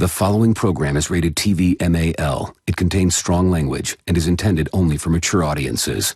The following program is rated TV MAL. It contains strong language and is intended only for mature audiences.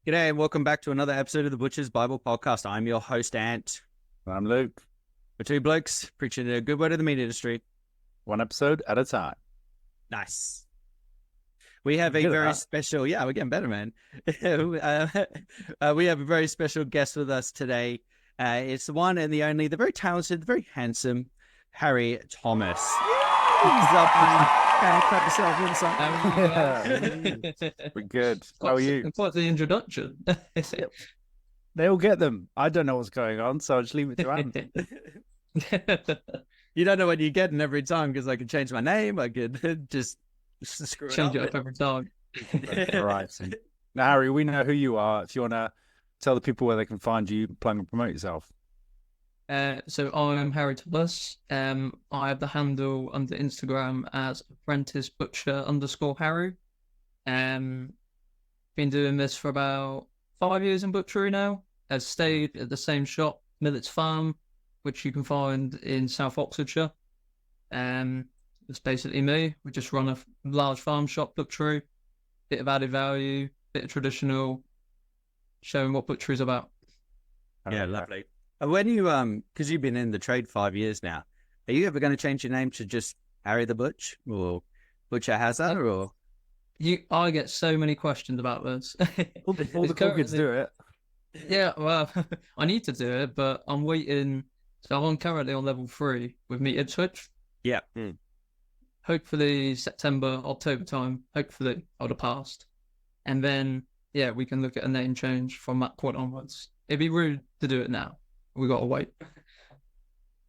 G'day and welcome back to another episode of the Butcher's Bible Podcast. I'm your host, Ant. I'm Luke. We're two blokes preaching a good word of the meat industry. One episode at a time. Nice. We have a very special... Yeah, we're getting better, man. We have a very special guest with us today. It's the one and the only, the very talented, the very handsome Harry Thomas. What's up, man? Can you clap yourself inside? We're good. How are you? Quite the introduction. They all get them. I don't know what's going on, so I'll just leave it to Andy. You don't know what you're getting every time because I can change my name. I could just screw Change it up every time. Right. Now, Harry, we know who you are. If you want to tell the people where they can find you, plug and promote yourself. So I'm Harry Thomas. I have the handle under Instagram as apprentice_butcher_Harry. Been doing this for about 5 years in butchery now. I've stayed at the same shop, Millets Farm, which you can find in South Oxfordshire. It's basically me. We just run a large farm shop butchery, bit of added value, bit of traditional, showing what butchery is about. Yeah, lovely. When you, because you've been in the trade 5 years now, are you ever going to change your name to just Harry the Butch or Butcher Hazard or? I get so many questions about this. All the cool kids do it. Yeah, well, I need to do it, but I'm waiting. So I'm currently on level 3 with me Ipswich. Yeah. Hopefully September, October time. Hopefully I'll have passed, and then yeah, we can look at a name change from that point onwards. It'd be rude to do it now. We gotta wait.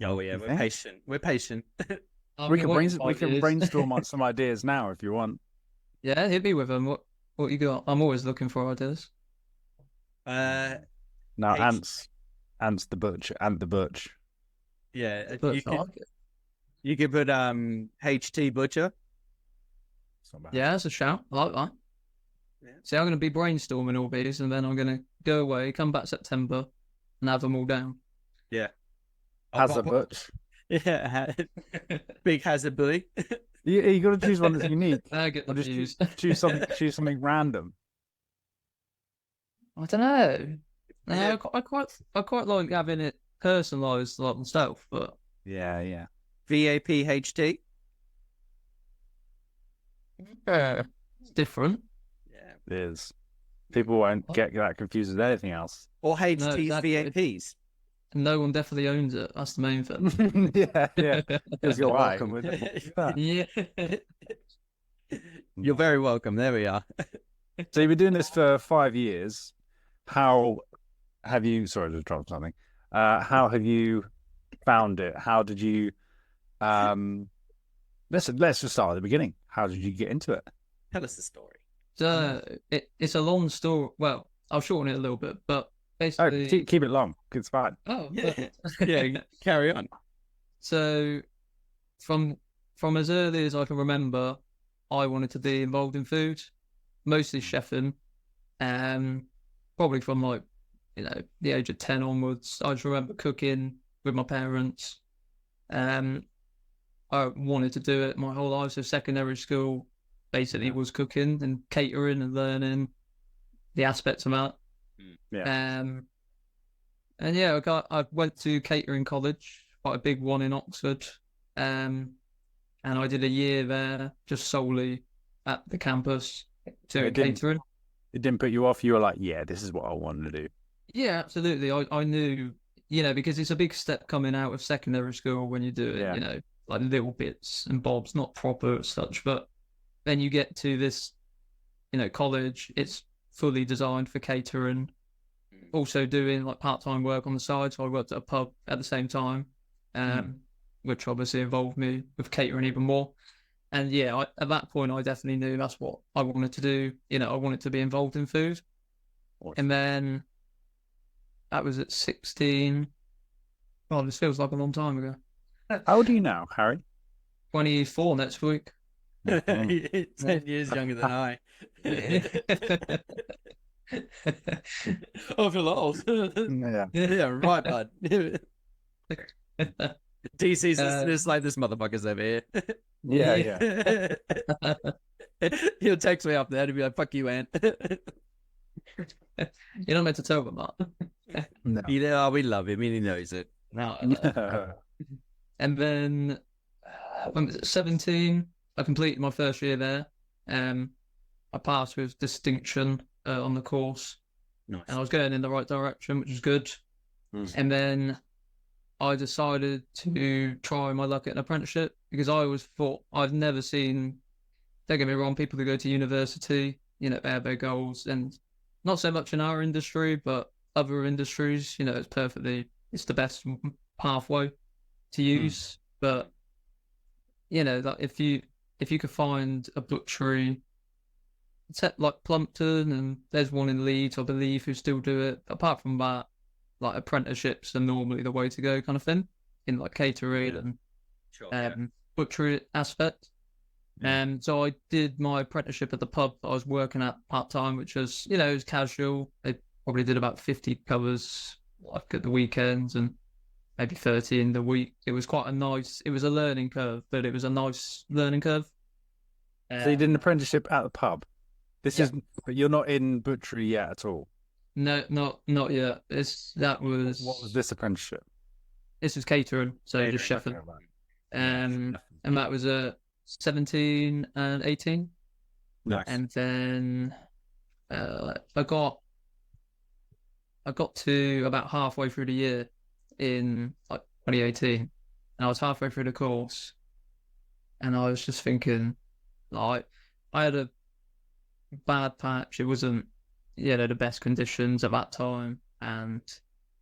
Oh yeah, we're patient. We're patient. We can brainstorm on some ideas now if you want. Yeah, hit me with them. What you got? I'm always looking for ideas. Now, Ant's the Butch and the Butch. Yeah, you could put HT Butcher. Yeah, that's a shout. I like that. Yeah. See, I'm going to be brainstorming all these, and then I'm going to go away, come back September, and have them all down. Yeah. Hazard Butch. Yeah. Big Hazard Bully. You got to choose one that's unique. I get or just choose something random. I don't know. No, I quite like having it personalised like myself, but yeah. VAPHT. It's different. Yeah, it is. People won't get that confused with anything else. Or HT's VAPs. No one definitely owns it. That's the main thing. yeah. Because you're welcome with it. Yeah. You're very welcome. There we are. So you've been doing this for 5 years. How have you? Sorry to drop something. How have you found it? How did you? Let's just start at the beginning. How did you get into it? Tell us the story. So it's a long story. Well, I'll shorten it a little bit, but basically, keep it long. It's fine. Oh, yeah. Carry on. So, from as early as I can remember, I wanted to be involved in food, mostly chefing. Probably from the age of 10 onwards. I just remember cooking with my parents. I wanted to do it my whole life. So secondary school basically was cooking and catering and learning the aspects of that. Yeah. And yeah, I went to catering college, quite a big one in Oxford. And I did a year there just solely at the campus doing catering. It didn't put you off. You were like, yeah, this is what I wanted to do. Yeah, absolutely. I knew, because it's a big step coming out of secondary school when you do it, like little bits and bobs, not proper as such. But then you get to this, college, it's fully designed for catering. also doing like part-time work on the side. So I worked at a pub at the same time, which obviously involved me with catering even more. And yeah, at that point, I definitely knew that's what I wanted to do. You know, I wanted to be involved in food. Awesome. And then that was at 16. Oh, this feels like a long time ago. How old are you now, Harry? 24 next week. 10 years younger than I. I feel old. Yeah. Yeah, right, bud. DC's just like this motherfucker's over here. Yeah. He'll text me up there to be like, fuck you, Ant. You're not meant to tell them that. No. You know, we love him and he knows it. No. And then when was it 17, I completed my first year there. I passed with distinction on the course. Nice. And I was going in the right direction, which was good. And then I decided to try my luck at an apprenticeship because I always thought I've never seen, don't get me wrong, people who go to university, you know, they have their goals, and not so much in our industry, but other industries, you know, it's the best pathway to use. But, you know, that if you could find a butchery, like Plumpton, and there's one in Leeds, I believe, who still do it. Apart from that, like apprenticeships are normally the way to go, kind of thing, in like catering and butchery aspect. And so I did my apprenticeship at the pub that I was working at part time, which was, you know, it was casual. They probably did about 50 covers like at the weekends and maybe 30 in the week. It was it was a learning curve, but it was a nice learning curve. So you did an apprenticeship at the pub. But you're not in butchery yet at all. No, not yet. What was this apprenticeship? This was catering, so just chefing. And that was 17 and 18. Nice. And then I got to about halfway through the year in like 2018, and I was halfway through the course, and I was just thinking, like, I had a bad patch. It wasn't, you know, the best conditions at that time, and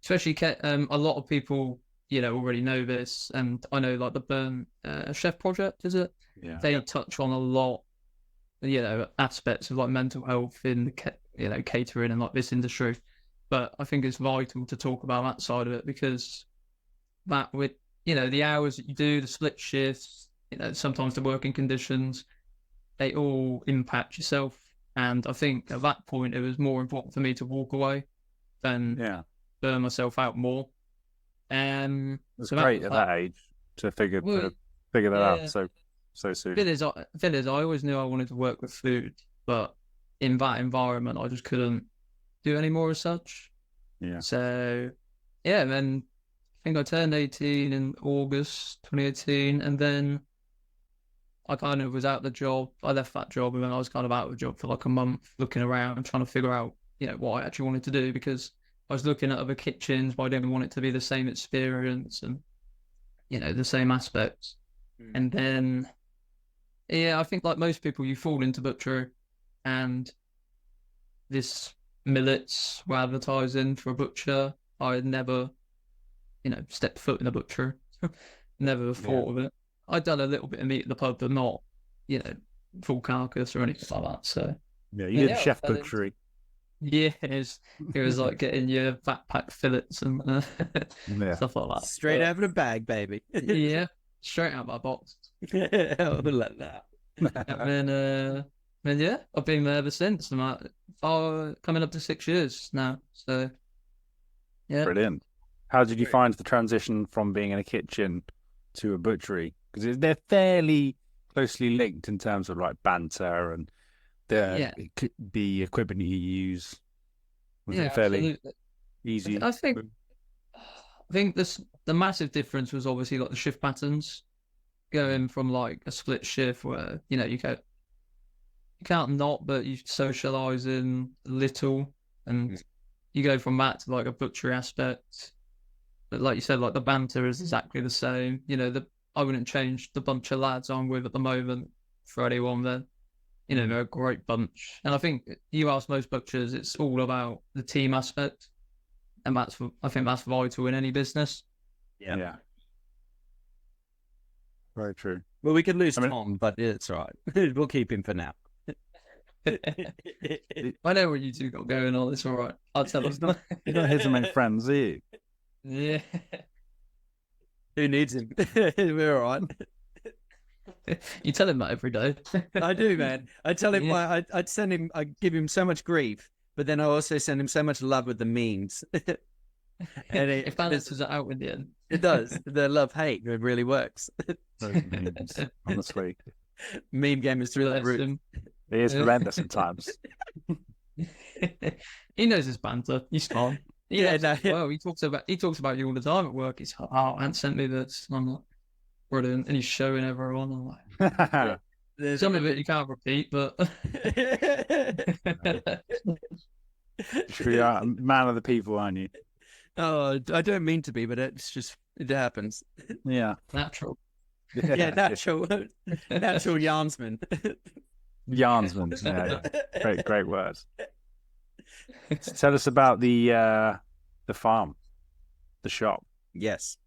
especially a lot of people, you know, already know this, and I know like the Burn Chef Project, is it? Yeah. They touch on a lot, you know, aspects of like mental health in you know, catering and like this industry. But I think it's vital to talk about that side of it, because that with, you know, the hours that you do, the split shifts, you know, sometimes the working conditions, they all impact yourself. And I think at that point, it was more important for me to walk away than burn myself out more. It's great at that age to figure that out so soon. Thing is, I always knew I wanted to work with food, but in that environment, I just couldn't do any more as such. Yeah. So, yeah, and then I think I turned 18 in August 2018, and then I kind of was out of the job. I left that job, and then I was kind of out of the job for like a month, looking around and trying to figure out, you know, what I actually wanted to do, because I was looking at other kitchens, but I didn't want it to be the same experience and, you know, the same aspects. And then, yeah, I think like most people, you fall into butchery, and this Millets were advertising for a butcher. I had never, you know, stepped foot in a butchery. Never thought of it. I'd done a little bit of meat at the pub, but not, you know, full carcass or anything like that. So yeah, you did chef butchery. Yeah, it was like getting your backpack fillets and stuff like that. Straight out of the bag, baby. Yeah, straight out of my box. I would like that. And then yeah, I've been there ever since. I'm like, coming up to 6 years now. So yeah, brilliant. How did you find the transition from being in a kitchen to a butchery? Because they're fairly closely linked in terms of like banter and the equipment you use. Was it fairly easy? I think the massive difference was obviously like the shift patterns, going from like a split shift where, you know, you can't not, but you socialise in little, and you go from that to like a butchery aspect. But like you said, like the banter is exactly the same. You know, I wouldn't change the bunch of lads I'm with at the moment for anyone. Then, you know, they're a great bunch. And I think you ask most butchers, it's all about the team aspect. and I think that's vital in any business. Yeah. Very true. Well, we could lose Tom, but it's all right. We'll keep him for now. I know what you two got going on. It's all right. I'll tell He's him. not here to make friends, are you? Yeah. Who needs him? We're all right. You tell him that every day. I do, man. I tell him, Yeah. I'd send him, I give him so much grief, but then I also send him so much love with the memes. And It balances it out in the end. It does. The love-hate, it really works. Those memes, honestly. Meme game is through the Bless roof. him. It is relentless at times. He knows his banter. He's fine. Yeah, Loves no, it as well. He talks about you all the time at work. He's like, oh, Ant sent me this. And I'm like, brilliant. And he's showing everyone. I'm like, some of it you can't repeat, but You are a man of the people, aren't you? Oh, I don't mean to be, but it happens. Yeah. natural. Yeah, natural yarnsman. Yarnsman. Yeah. Great words. Tell us about the farm, the shop. Yes.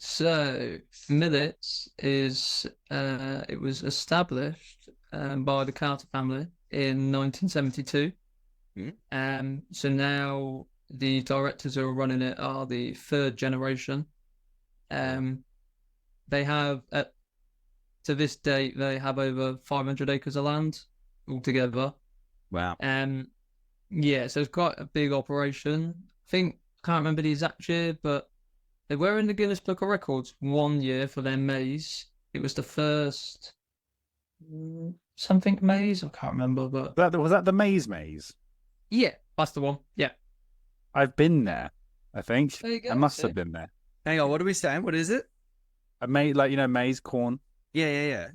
So Millets is it was established by the Carter family in 1972. So now the directors who are running it are the third generation. They have to this date they have over 500 acres of land altogether. Wow. Yeah, so it's quite a big operation. I can't remember the exact year, but they were in the Guinness Book of Records one year for their maize. It was the first something maize. I can't remember, but Was that the maze? yeah, that's the one. Yeah, I've been there. I think there you go. I must have been there. Hang on, what are we saying? What is it? I made maize corn. Yeah.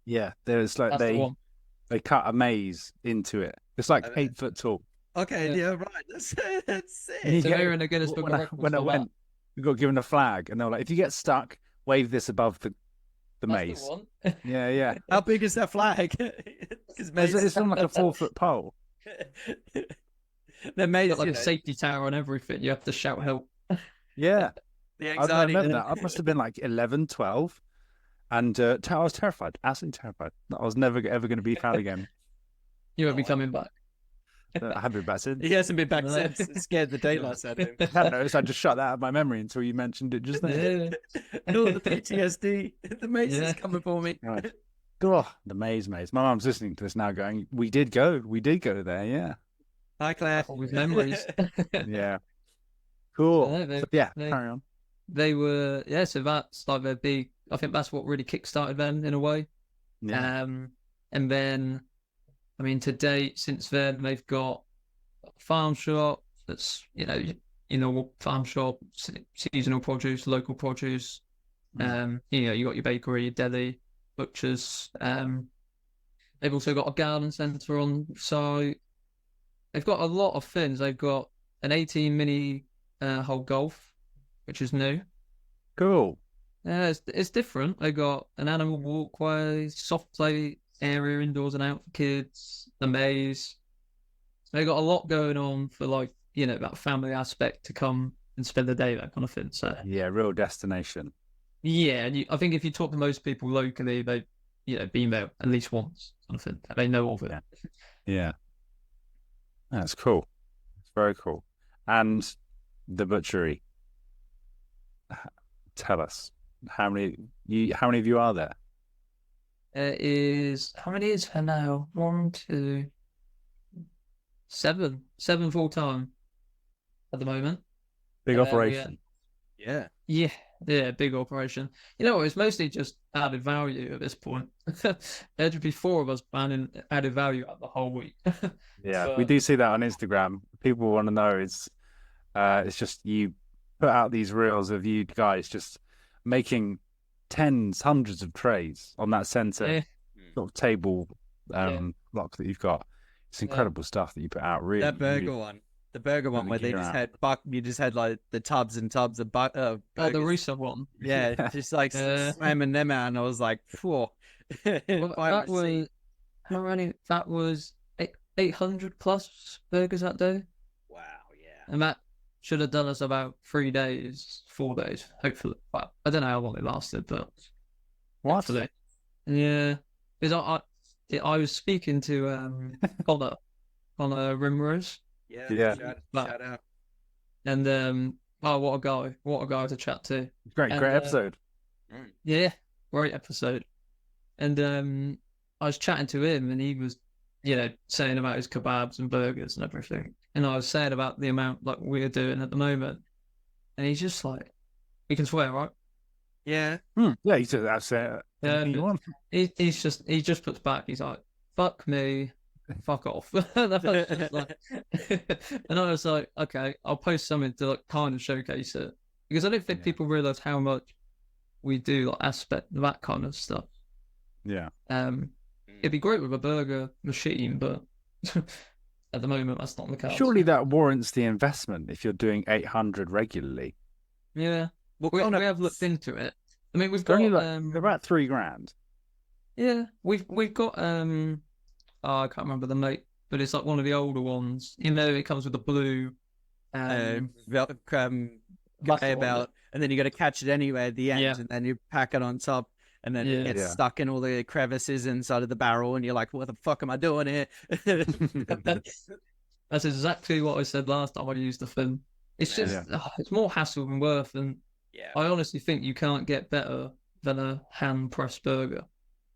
Yeah, there's like That's the one. they cut a maze into it. It's like 8 foot tall. Okay, Yeah. right. That's So it. they were in the Guinness Book When of I, Records. when I for went, we got given a flag, and they were like, "If you get stuck, wave this above the that. maze." That's the one. Yeah. How big is that flag? It's on like a 4-foot pole. They're made Got like a safety tower and everything. You have to shout help. Yeah, the I anxiety. remember that. I must have been like 11, 12, and I was terrified, absolutely terrified. I was never ever going to be found again. You won't be coming back. I haven't been back since. He hasn't been back since. It scared the daylights out of him. I noticed. I just shut that out of my memory until you mentioned it just then. Yeah. And all the PTSD. The maze Yeah. is coming for me. Right. Oh, the maze. My mum's listening to this now, going, "We did go there, yeah, Hi, Claire. With memories. yeah, cool." Yeah, they- So, yeah, they- carry on. They were, yeah, so that's like their big, I think that's what really kickstarted them in a way. Yeah, And then, I mean, to date, since then, they've got a farm shop that's, farm shop, seasonal produce, local produce. You got your bakery, your deli, butchers. They've also got a garden centre on site. They've got a lot of things. They've got an 18 mini hole golf, which is new. cool. It's different. They got an animal walkway, soft play area indoors and out for kids, the maze. They got a lot going on for that family aspect to come and spend the day, that kind of thing. So Yeah, real destination. yeah, and I think if you talk to most people locally, they've been there at least once, kind of thing. They know of it. Yeah, that's cool. It's very cool. And the butchery. Tell us how many of you are there? How many is there now? 1, 2, 7 full time at the moment. Big Yeah, operation. Yeah. Yeah, big operation. It's mostly just added value at this point. There'd be 4 of us planning added value out the whole week. Yeah, we do see that on Instagram. People want to know it's just you put out these reels of you guys just making tens, hundreds of trays on that center Yeah. sort of table block that you've got. It's incredible stuff that you put out. Really, That burger one. The burger one where they just had like the tubs and tubs of the burgers. recent one. Yeah, just like slamming them out, and I was like, "Phew." That was how many? That was 800 plus burgers that day. Wow, yeah. And that should have done us about 3 days, 4 days, hopefully. Well, I don't know how long it lasted, but What? hopefully. Yeah, because I was speaking to Connor Rimrose. Yeah. Shout out. And oh, what a guy to chat to. Great episode. Yeah, great episode. And I was chatting to him, and he was, saying about his kebabs and burgers and everything. And I was saying about the amount like we're doing at the moment, and he's just like, "We can swear, right?" Yeah. Yeah, he said that's He just puts back. He's like, "Fuck me, fuck off." And I was like, "Okay, I'll post something to like kind of showcase it," because I don't think people realize how much we do like aspect that kind of stuff. Yeah. It'd be great with a burger machine, but at the moment that's not the case. Surely that warrants the investment if you're doing 800 regularly. Yeah. Well, we have looked into it. I mean, we've got they're about $3,000. Yeah, we've got I can't remember the make, but it's like one of the older ones. It comes with the blue belt, and then you got to catch it anyway at the end, and then you pack it on top, and then it gets stuck in all the crevices inside of the barrel, and you're like, "What the fuck am I doing here?" That's exactly what I said last time I used the film. It's just it's more hassle than worth, and I honestly think you can't get better than a hand pressed burger.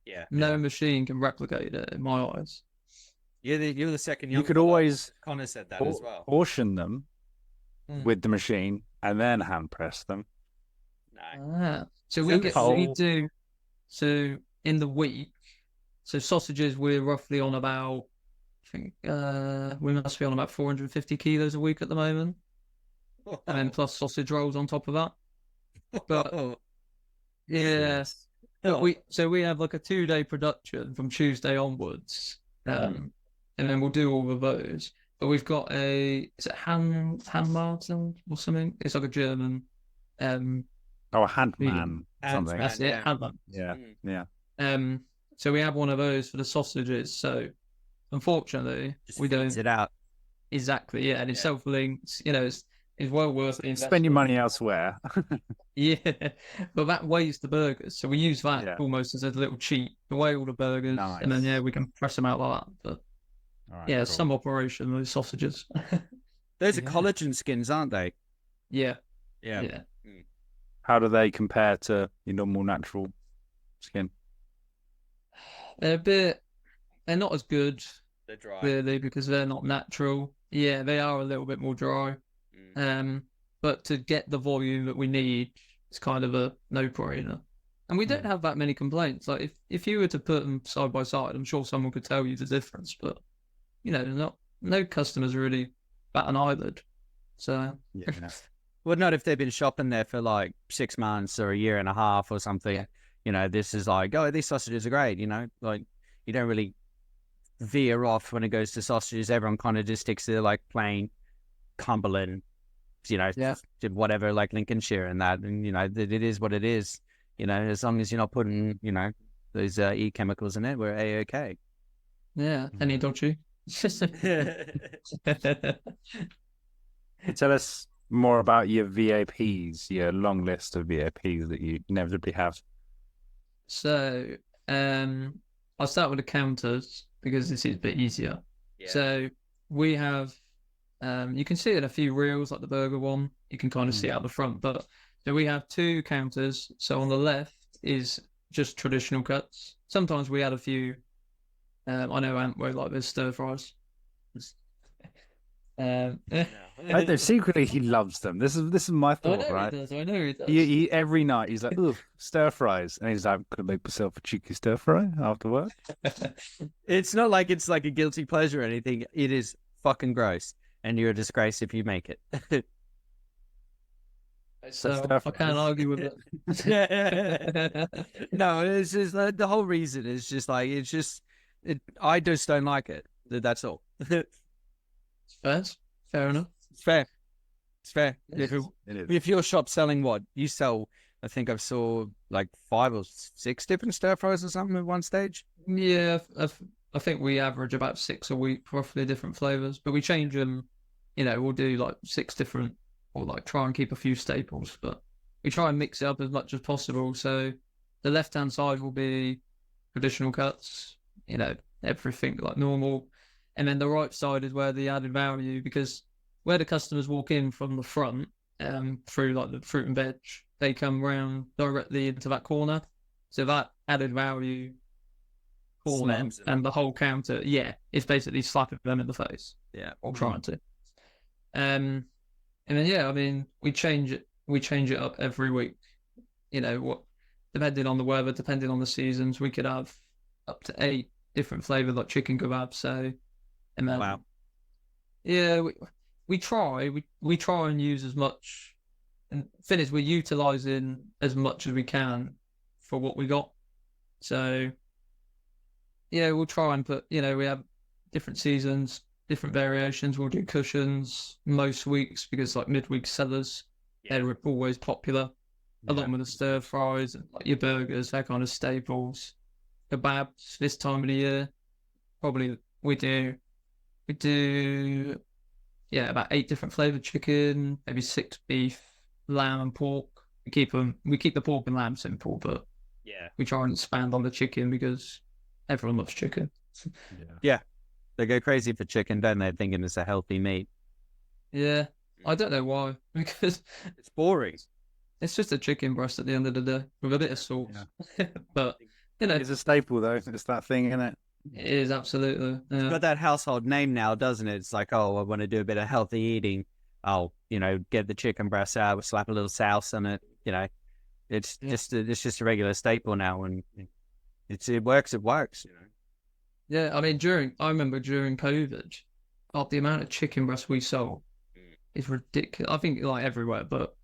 Yeah, no machine can replicate it in my eyes. You're the second. You could always Connor said that as well. Portion them with the machine and then hand press them. So we do. So in the week, so sausages we're roughly on about. I think we must be on about 450 kilos a week at the moment, and then plus sausage rolls on top of that. But we have like a 2-day production from Tuesday onwards, and then we'll do all of those. But we've got is it Han Martin or something? It's like a German. A Handman something. That's it, Handman. Yeah. So we have one of those for the sausages. So unfortunately, we don't. It out. Exactly. Yeah, and it's self-linked. It's well worth it. Spend your money elsewhere. Yeah, but that weighs the burgers, so we use that almost as a little cheat to weigh all the burgers, and then we can press them out like that. But cool. Some operation with sausages. Those are collagen skins, aren't they? Yeah. How do they compare to your normal natural skin? They're not as good. They're dry, really, because they're not natural. Yeah, they are a little bit more dry. But to get the volume that we need, it's kind of a no-brainer. And we don't have that many complaints. Like if you were to put them side by side, I'm sure someone could tell you the difference. But no customers really bat an eyelid. So well, not if they've been shopping there for like 6 months or a year and a half or something. This is like, oh, these sausages are great. Like you don't really veer off when it goes to sausages. Everyone kind of just sticks to like plain Cumberland. Whatever, like Lincolnshire and that, and it is what it is. As long as you're not putting, those chemicals in it, we're a-okay. Yeah, any dodgy. Tell us more about your VAPs, your long list of VAPs that you inevitably have. So, I'll start with the counters because this is a bit easier. Yeah. So we have. You can see it in a few reels, like the burger one. You can kind of see it out the front. But so we have 2 counters. So on the left is just traditional cuts. Sometimes we add a few. I know Antwerp like this stir fries. Secretly, he loves them. This is my thought, right? I know he does. He every night he's like, "Ooh, stir fries," and he's like, "Could I make myself a cheeky stir fry after work?" It's not like it's like a guilty pleasure or anything. It is fucking gross. And you're a disgrace if you make it. So I can't argue with it. No, it's just the whole reason is just like I just don't like it. That's all. Fair enough. It's fair. It is. If your shop's selling what you sell, I think I saw like 5 or 6 different stir fries or something at one stage. Yeah, I think we average about 6 a week, roughly different flavors, but we change them. We'll do like 6 different or like try and keep a few staples, but we try and mix it up as much as possible. So the left-hand side will be traditional cuts, everything like normal. And then the right side is where the added value, because where the customers walk in from the front, through like the fruit and veg, they come round directly into that corner. So that added value corner and the whole counter, it's basically slapping them in the face. Yeah. Or trying to. And then we change it up every week. Depending on the weather, depending on the seasons, we could have up to 8 different flavors like chicken kebab. So, and then, wow. Yeah, we try and use as much, and thing is, we're utilizing as much as we can for what we got. So, we'll try and put, we have different seasons, different variations. We'll do cushions most weeks because like midweek sellers, they're always popular, along with the stir fries and like your burgers, that kind of staples. Kebabs this time of the year, probably we do about 8 different flavored chicken, maybe 6 beef, lamb and pork. We keep the pork and lamb simple, but we try and expand on the chicken because everyone loves chicken. Yeah, they go crazy for chicken, don't they? Thinking it's a healthy meat. Yeah, I don't know why, because it's boring. It's just a chicken breast at the end of the day with a bit of sauce. Yeah. But it's a staple though. It's that thing, isn't it? It is, absolutely. Yeah. It's got that household name now, doesn't it? It's like, oh, I want to do a bit of healthy eating. I'll, get the chicken breast out, slap a little sauce on it. It's just a regular staple now, and it works. It works. Yeah, I remember during COVID, the amount of chicken breast we sold is ridiculous. I think like everywhere, but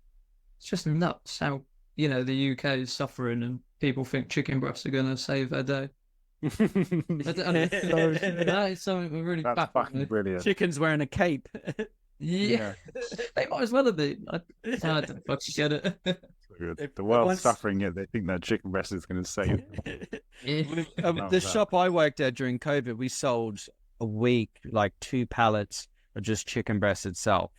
it's just nuts how the UK is suffering and people think chicken breasts are going to save their day. That is something we're really That's fucking brilliant. Chicken's wearing a cape. Yeah. They might as well have been. I don't fucking get it. The world's suffering it. They think that chicken breast is going to save them. The shop I worked at during COVID, we sold a week like 2 pallets of just chicken breast itself.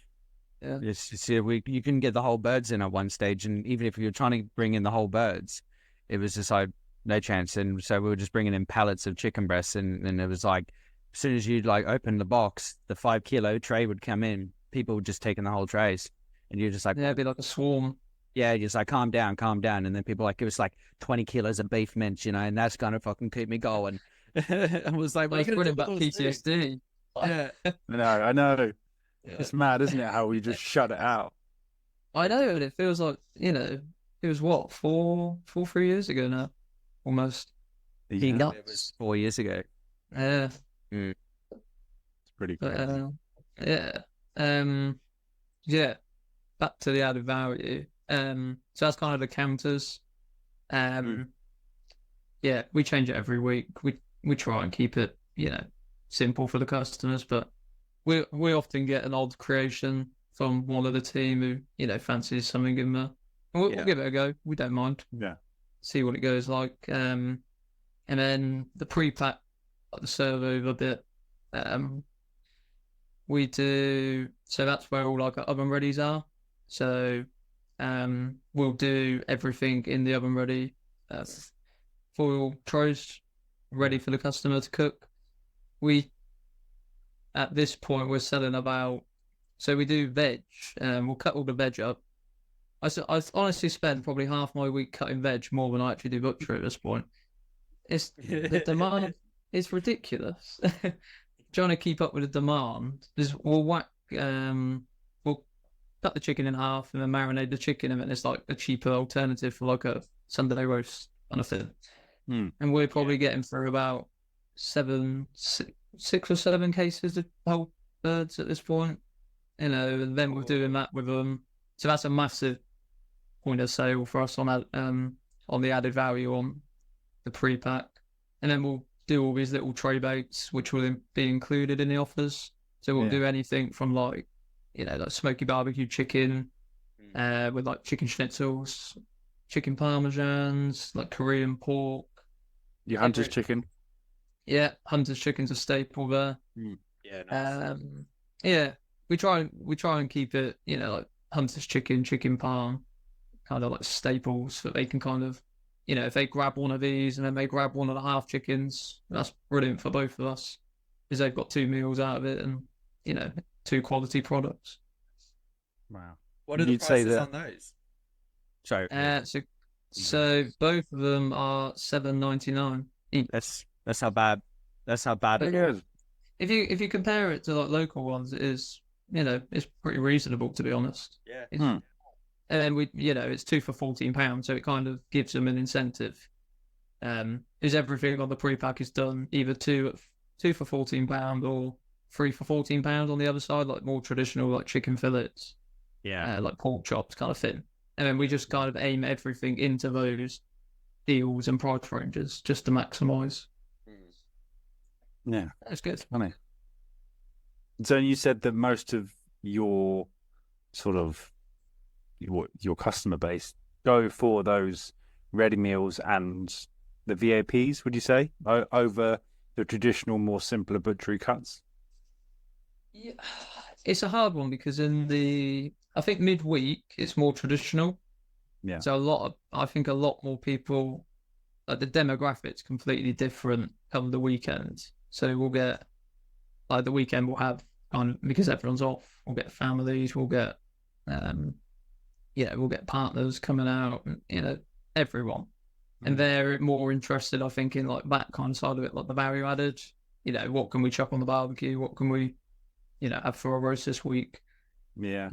Yeah. You can get the whole birds in at one stage, and even if you were trying to bring in the whole birds, it was just like no chance. And so we were just bringing in pallets of chicken breasts, and it was like as soon as you'd like open the box, the 5 kilo tray would come in. People were just taking the whole trays, and you're just like, it'd be like a swarm. Yeah, you're just like calm down, and then people like it was like 20 kilos of beef mince, and that's gonna fucking keep me going. I was like, what about PTSD? Yeah, no, I know. It's mad, isn't it? How we just shut it out. I know, and it feels like it was what 3 years ago now, almost. Yeah, it was 4 years ago. Yeah, it's pretty crazy. Back to the added value. So that's kind of the counters. We change it every week. We try and keep it simple for the customers, but we often get an odd creation from one of the team who fancies something in there. And we'll give it a go. We don't mind. Yeah. See what it goes like. And then the pre-pack, like the servo bit, we do. So that's where all like our oven readies are. So we'll do everything in the oven ready, foil trays ready for the customer to cook. At this point we're selling about, so we do veg, we'll cut all the veg up. I honestly spend probably half my week cutting veg more than I actually do butchery at this point. It's the demand is ridiculous. Trying to keep up with the demand. We'll cut the chicken in half and then marinate the chicken, and then it's like a cheaper alternative for like a Sunday roast kind of thing. And we're probably getting through about 6 or 7 cases of whole birds at this point. And then we're doing that with them. So that's a massive point of sale for us on the added value on the pre-pack. And then we'll do all these little tray baits, which will be included in the offers. So we'll do anything from like smoky barbecue chicken, with like chicken schnitzels, chicken parmesans, like Korean pork. Your hunter's chicken. Yeah, hunter's chicken's a staple there. Yeah, nice. We try and keep it, like hunter's chicken, chicken parm, kind of like staples that they can kind of, if they grab one of these and then they grab one of the half chickens, that's brilliant for both of us because they've got 2 meals out of it and, 2 quality products. Wow. What are the You'd say prices that- on those? Sorry, So both of them are $7.99 each. that's how bad. That's how bad it is. If you compare it to like local ones, it is it's pretty reasonable, to be honest. Yeah. And then it's 2 for £14, so it kind of gives them an incentive. Is everything on the pre-pack is done either 2 for £14 or 3 for £14 on the other side, like more traditional like chicken fillets, like pork chops kind of thing. And then we just kind of aim everything into those deals and price ranges just to maximise. Yeah, That's good. funny. So you said that most of your sort of your customer base go for those ready meals and the VAPs, would you say, over the traditional, more simpler butchery cuts? Yeah, it's a hard one because I think midweek it's more traditional. Yeah. So I think a lot more people, like the demographics completely different come the weekend. So we'll get, like the weekend we'll have, because everyone's off, we'll get families, we'll get, we'll get partners coming out, and, everyone. And they're more interested, I think, in like that kind of side of it, like the value added, what can we chuck on the barbecue? What can we, have for a roast this week? Yeah.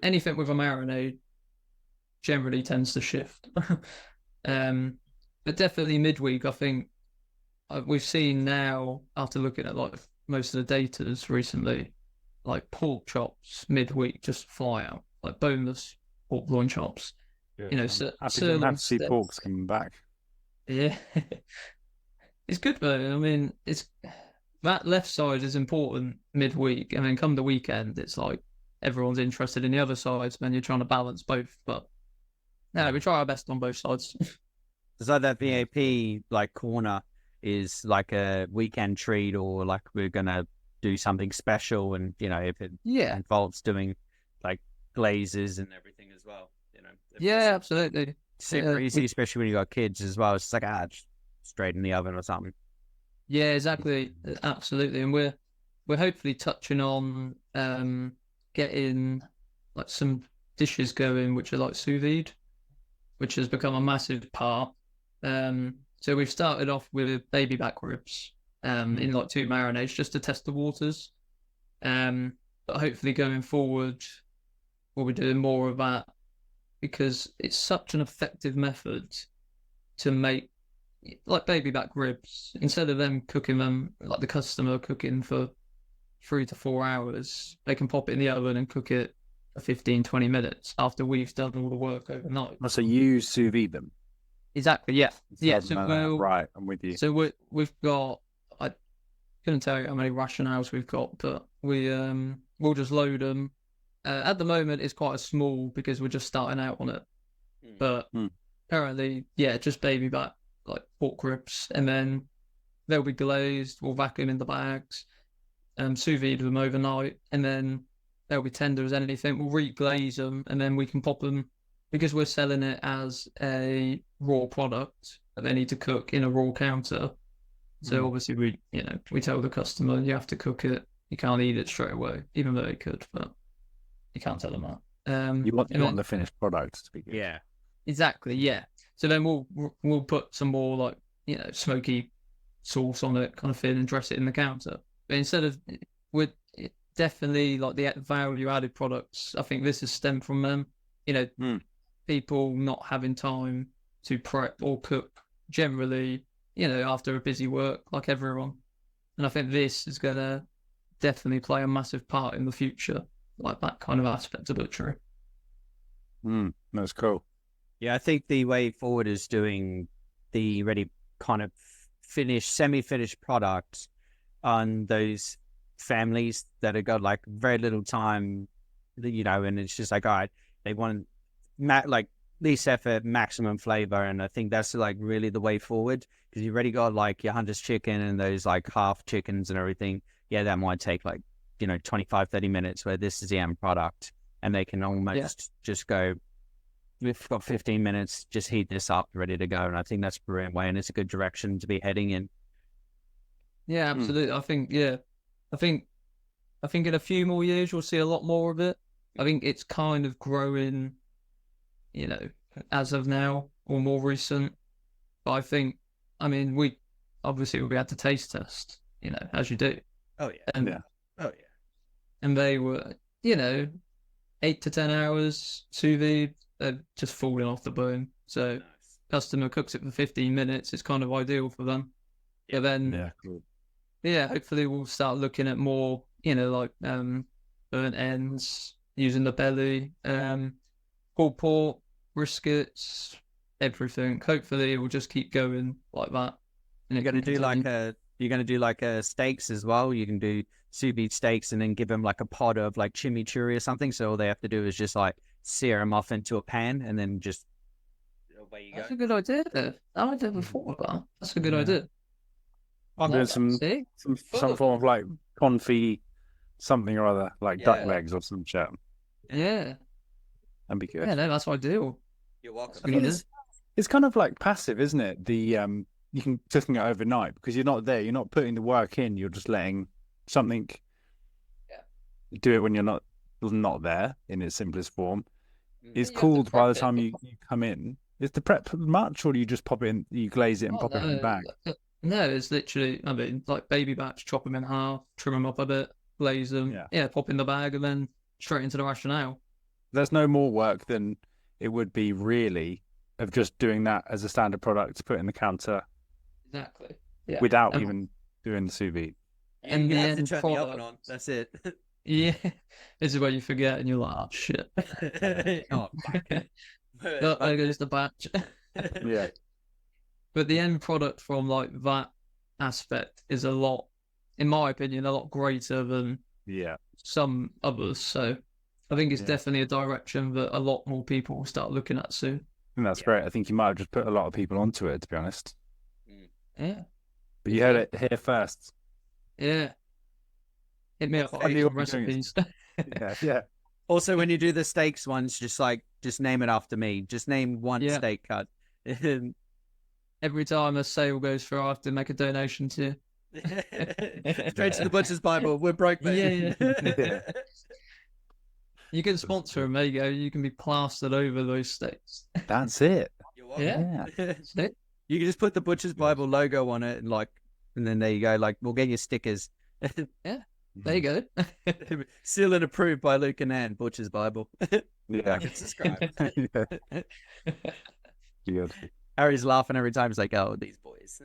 Anything with a marinade generally tends to shift. But definitely midweek, I think we've seen now, after looking at like most of the datas recently, like pork chops midweek just fly out, like boneless pork loin chops. Good. Happy to see pork's coming back. Yeah. It's good though. I mean, it's that left side is important midweek, and then come the weekend, it's like everyone's interested in the other sides, and then you're trying to balance both. But no, we try our best on both sides. It's like that VAP like corner is like a weekend treat, or like we're gonna do something special, and if it involves doing like glazes and everything as well. Yeah, absolutely. Super easy, especially when you got kids as well. It's just like just straight in the oven or something. Yeah, exactly, absolutely. And we're hopefully touching on getting like some dishes going, which are like sous vide, which has become a massive part. So we've started off with baby back ribs in like 2 marinades just to test the waters. But hopefully going forward, we'll be doing more of that because it's such an effective method to make like baby back ribs. Instead of them cooking them like the customer cooking for 3 to 4 hours, they can pop it in the oven and cook it for 15-20 minutes after we've done all the work overnight. So you sous vide them? Exactly, yeah. So right, I'm with you. So we've got, I couldn't tell you how many rationales we've got, but we'll just load them. At the moment, it's quite a small because we're just starting out on it. But apparently, just baby back, like pork ribs, and then they'll be glazed. We'll vacuum in the bags, sous vide them overnight, and then they'll be tender as anything. We'll reglaze them, and then we can pop them because we're selling it as a raw product. They need to cook in a raw counter. So obviously, we tell the customer you have to cook it. You can't eat it straight away, even though you could, but you can't tell them that. You want the finished product to be good. Yeah, exactly. Yeah. So then we'll put some more like smoky sauce on it, kind of thing, and dress it in the counter. But instead of with definitely like the value added products, I think this has stemmed from them. People not having time to prep or cook generally, after a busy work like everyone. And I think this is gonna definitely play a massive part in the future, like that kind of aspect of butchery. That's cool. Yeah, I think the way forward is doing the ready kind of semi-finished products on those families that have got like very little time, and it's just like, all right, they want like least effort, maximum flavor. And I think that's like really the way forward because you've already got like your hunter's chicken and those like half chickens and everything. Yeah, that might take like, 25, 30 minutes where this is the end product. and they can almost just go, we've got 15 minutes, just heat this up, ready to go. And I think that's a brilliant way, and it's a good direction to be heading in. Yeah, absolutely. I think in a few more years you'll see a lot more of it. I think it's kind of growing, as of now or more recent. But we obviously will be able to taste test, as you do. Oh yeah. And they were, 8 to 10 hours sous vide, they're just falling off the bone. So customer cooks it for 15 minutes. It's kind of ideal for them. But then, hopefully we'll start looking at more, burnt ends, using the belly, pulled pork, briskets, everything. Hopefully it will just keep going like that. And you're going to do like steaks as well. You can do sous vide steaks and then give them like a pot of like chimichurri or something. So all they have to do is just like sear them off into a pan and then just away you go. That's a good idea. I never thought of that. That's a good idea. I'm doing some form of like confit something or other, like duck legs or some shit. Yeah. That'd be good. Yeah, no, that's ideal. You're welcome. It's kind of like passive, isn't it? You can cooking it overnight because you're not there. You're not putting the work in. You're just letting something do it when you're not there in its simplest form. It's cooled by the time you come in. Is the prep much, or do you just pop it in, you glaze it and pop it in the bag? No, it's literally, like baby backs, chop them in half, trim them up a bit, glaze them, pop in the bag, and then straight into the rationale. There's no more work than it would be really of just doing that as a standard product to put in the counter. Exactly. Yeah. Without even doing the sous vide. And you then have to turn the oven on. That's it. Yeah. This is where you forget and you're like, oh shit. Oh, there goes the batch. Yeah. But the end product from like that aspect is a lot, in my opinion, a lot greater than some others. So I think it's definitely a direction that a lot more people will start looking at soon. And that's great. I think you might have just put a lot of people onto it, to be honest. Yeah. But you heard it here first. Yeah. Hit me up for recipes. Yeah. Also, when you do the steaks ones, just name it after me. Just name one steak cut. Every time a sale goes through, I have to make a donation to straight to the Butcher's Bible. We're broke, mate. Yeah. You can sponsor them. There you go. You can be plastered over those steaks. That's it. Yeah. You can just put the Butcher's Bible logo on it, and then there you go. Like, we'll get your stickers. Yeah. There you go. Sealed and approved by Luke and Ann, Butcher's Bible. Yeah. Subscribe. Good. Harry's laughing every time. He's like, "Oh, these boys."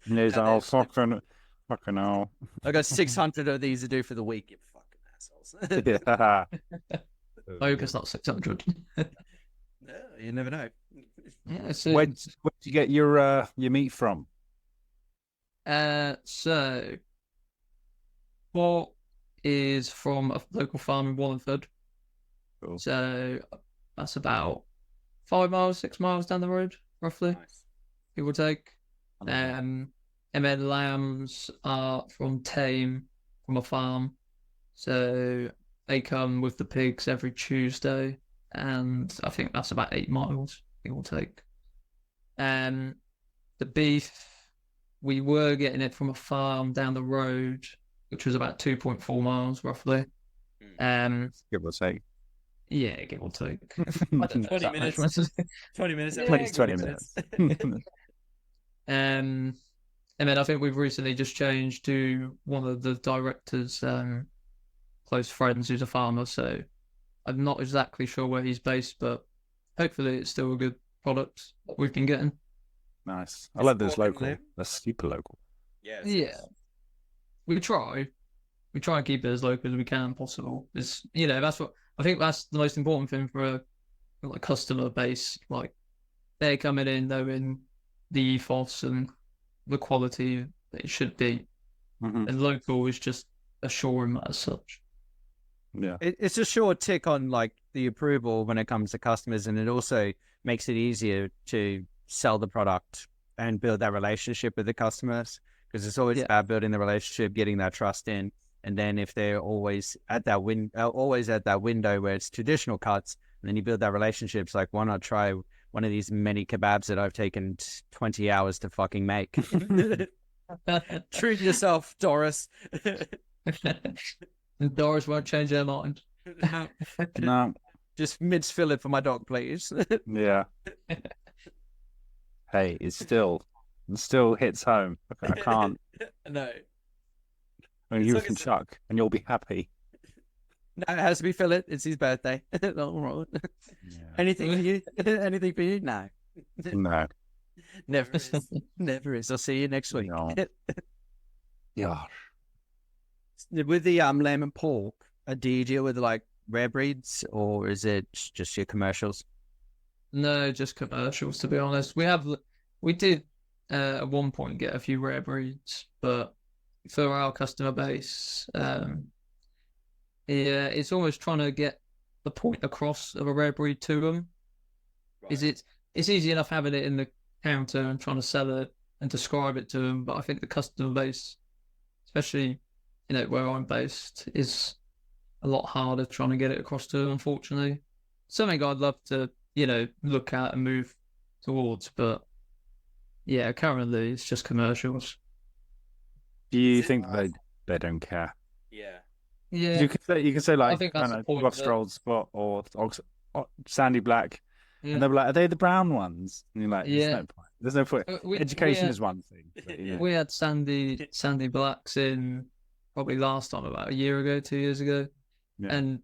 He's all fucking hell. I got 600 of these to do for the week. You fucking assholes. Yeah. I hope it's not 600. No, you never know. Yeah, so Where did you get your meat from? So pork is from a local farm in Wallingford. Cool. So that's about 5 miles, 6 miles down the road, roughly. Nice. It will take. And then lambs are from Tame, from a farm. So they come with the pigs every Tuesday, and I think that's about 8 miles it will take. The beef, we were getting it from a farm down the road, which was about 2.4 miles roughly. Give or take. Yeah, give or take. 20 minutes. 20 minutes. Yeah, 20 minutes. And then I think we've recently just changed to one of the director's close friends who's a farmer, so I'm not exactly sure where he's based, but hopefully it's still a good product we've been getting. Nice. I like this local. That's super local. Yeah. We try and keep it as local as we can possible. It's, that's what I think, that's the most important thing for a customer base. Like, they're coming in knowing the ethos and the quality that it should be. Mm-hmm. And local is just assuring that as such. Yeah. It's a sure tick on like the approval when it comes to customers, and it also makes it easier to sell the product and build that relationship with the customers, because it's always about building the relationship, getting that trust in, And then if they're always at that window where it's traditional cuts, and then you build that relationship, it's like, why not try one of these mini kebabs that I've taken 20 hours to fucking make? Treat yourself, Doris. And Doris won't change her mind. No. Just mince fillet for my dog, please. Yeah. Hey, it still hits home. I can't. No. I mean, you can Chuck, and you'll be happy. No, it has to be fillet. It's his birthday. All right. Yeah. Anything for you? Anything for you? No. No. Never is. Never is. I'll see you next week. No. Yeah. With the lamb and pork, do you deal with like rare breeds, or is it just your commercials? No, just commercials, to be honest. We did at one point get a few rare breeds, but for our customer base, it's almost trying to get the point across of a rare breed to them. Right. It's easy enough having it in the counter and trying to sell it and describe it to them, but I think the customer base, especially where I'm based, is a lot harder trying to get it across to them, unfortunately. Something I'd love to look at and move towards, but yeah, currently it's just commercials. Do you think they don't care? Yeah. Yeah. You can say like, I think that's the point, Rothschild Spot or Sandy Black, and they'll be like, are they the brown ones? And you're like, there's no point. Education is one thing. But, we had Sandy Blacks in probably last time, about a year ago, 2 years ago, and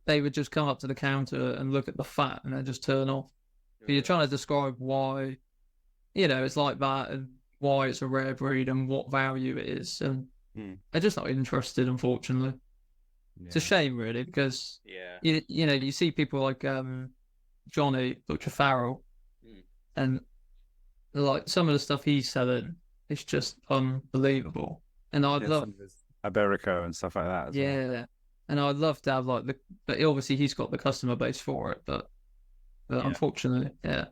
they would just come up to the counter and look at the fat and then just turn off. But you're trying to describe why, it's like that and why it's a rare breed and what value it is, and they're just not interested, unfortunately. Yeah. It's a shame, really, because you see people like Johnny Butcher Farrell, and like some of the stuff he's selling, it's just unbelievable. And I'd love Iberico and stuff like that. Well. And I'd love to have but obviously he's got the customer base for it, but unfortunately, Yeah,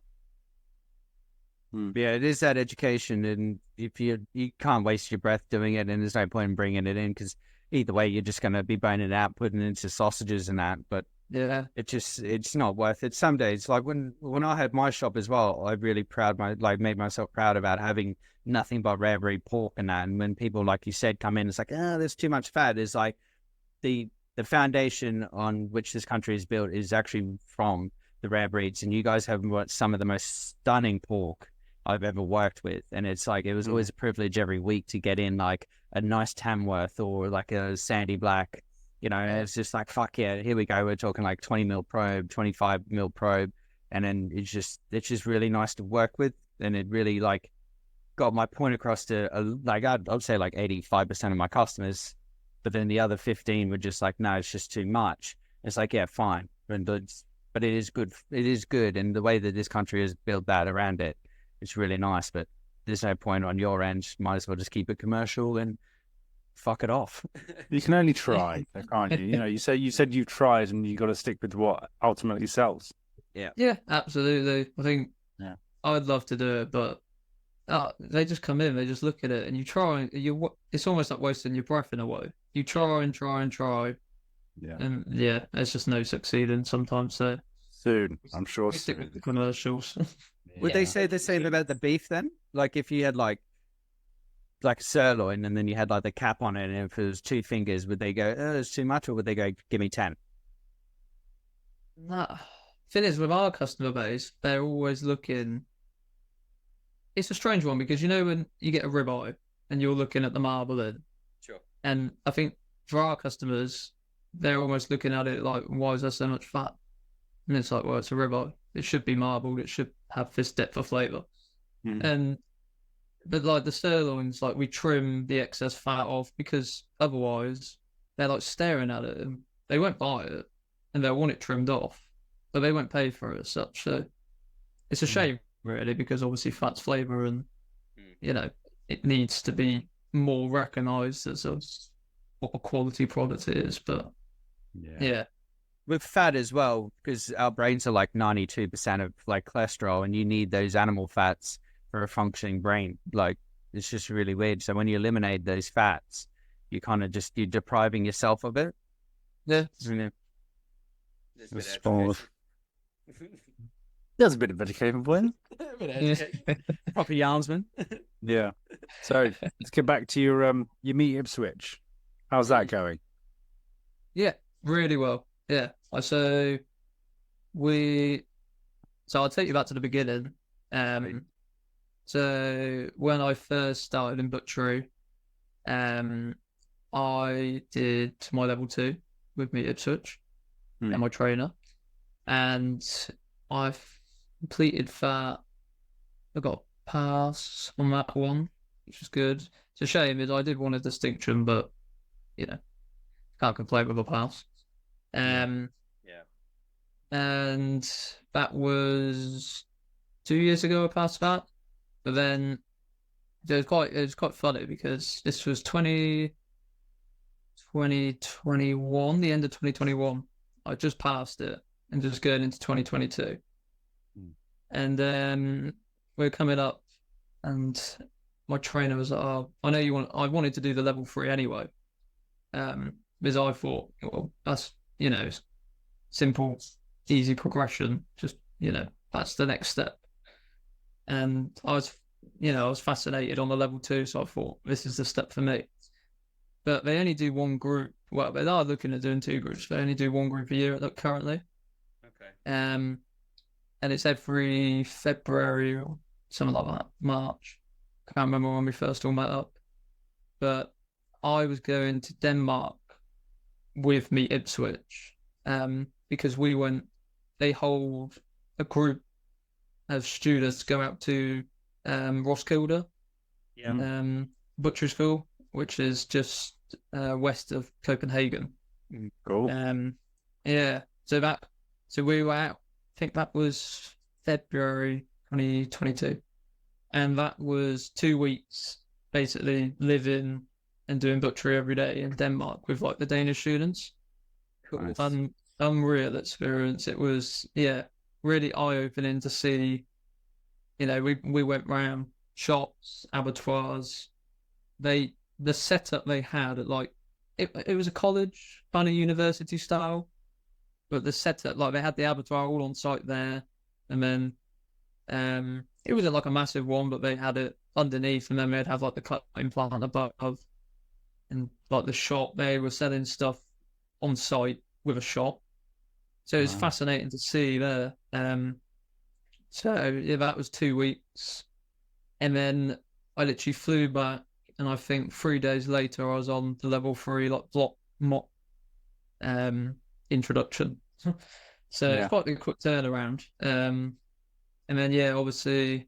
it is that education, and if you can't waste your breath doing it, and there's no point in bringing it in, because either way you're just going to be boning it out, putting it into sausages and that. But it's not worth it. Some days, like when I had my shop as well, I really made myself proud about having nothing but rare breed pork and that. And when people, like you said, come in, it's like, there's too much fat. It's like the foundation on which this country is built is actually from the rare breeds, and you guys have some of the most stunning pork I've ever worked with. And it's like, it was always a privilege every week to get in like a nice Tamworth or like a Sandy Black, it's just like, fuck yeah, here we go. We're talking like 20 mil probe, 25 mil probe. And then it's just really nice to work with. And it really like got my point across to I'd say like 85% of my customers, but then the other 15 were just like, no, it's just too much. It's like, yeah, fine. But it is good. It is good. And the way that this country has built that around it, it's really nice, but there's no point on your end. Might as well just keep it commercial and fuck it off. You can only try, can't you? You said you've tried, and you got to stick with what ultimately sells. Yeah, absolutely. I think I'd love to do it, but they just come in, they just look at it, and you try. It's almost like wasting your breath in a way. You try and try and try, and there's just no succeeding sometimes. So soon, I'm sure. Stick with the commercials. Would they say the same about the beef then? Like if you had like a sirloin and then you had like the cap on it, and if it was 2 fingers, would they go, it's too much, or would they go, give me 10? No. Thing is, with our customer base, they're always looking. It's a strange one, because when you get a ribeye and you're looking at the marble in. Sure. And I think for our customers, they're almost looking at it like, why is there so much fat? And it's like, well, it's a ribeye. It should be marbled. It should have this depth of flavour. But like the sirloins, like we trim the excess fat off, because otherwise they're like staring at it and they won't buy it, and they'll want it trimmed off, but they won't pay for it as such. So it's a shame, really, because obviously fat's flavour, and it needs to be more recognised as what a quality product it is. But yeah. With fat as well, because our brains are like 92% of like cholesterol, and you need those animal fats for a functioning brain. Like, it's just really weird. So when you eliminate those fats, you kind of you're depriving yourself of it. Yeah. There's a bit of education for him. Proper yarnsman. Yeah. So let's get back to your meet Ipswich. How's that going? Yeah, really well. Yeah. So I'll take you back to the beginning. So when I first started in butchery, I did my level 2 with me Ipswich and my trainer, and I've completed that. I got a pass on that one, which was good. It's a shame is I did want a distinction, but can't complain with a pass. And that was 2 years ago I passed that. But then it was quite funny because this was 2021, the end of 2021. I just passed it and just going into 2022. And then we're coming up, and my trainer was like, "Oh, I know I wanted to do the level 3 anyway." Because I thought, well, that's simple, easy progression. Just that's the next step. And I was fascinated on the level 2, so I thought this is the step for me. But they only do one group. Well, they are looking at doing 2 groups. They only do one group a year currently. Okay. And it's every February or something like that, March. I can't remember when we first all met up. But I was going to Denmark with me Ipswich, because they hold a group of students go out to Roskilde, butchery school, which is just west of Copenhagen. Cool. So we were out. I think that was February 2022, and that was 2 weeks basically living and doing butchery every day in Denmark with the Danish students. Nice. Unreal experience. It was really eye-opening to see. We went round shops, abattoirs. The setup they had it was a college kind of university style, but the setup they had the abattoir all on site there, and then it wasn't a massive one, but they had it underneath, and then they'd have the cutting plant above, and the shop they were selling stuff on site with a shop. So it's fascinating to see there. So that was 2 weeks, and then I literally flew back, and I think 3 days later I was on the level 3 block mock introduction. So it's quite a quick turnaround. And then obviously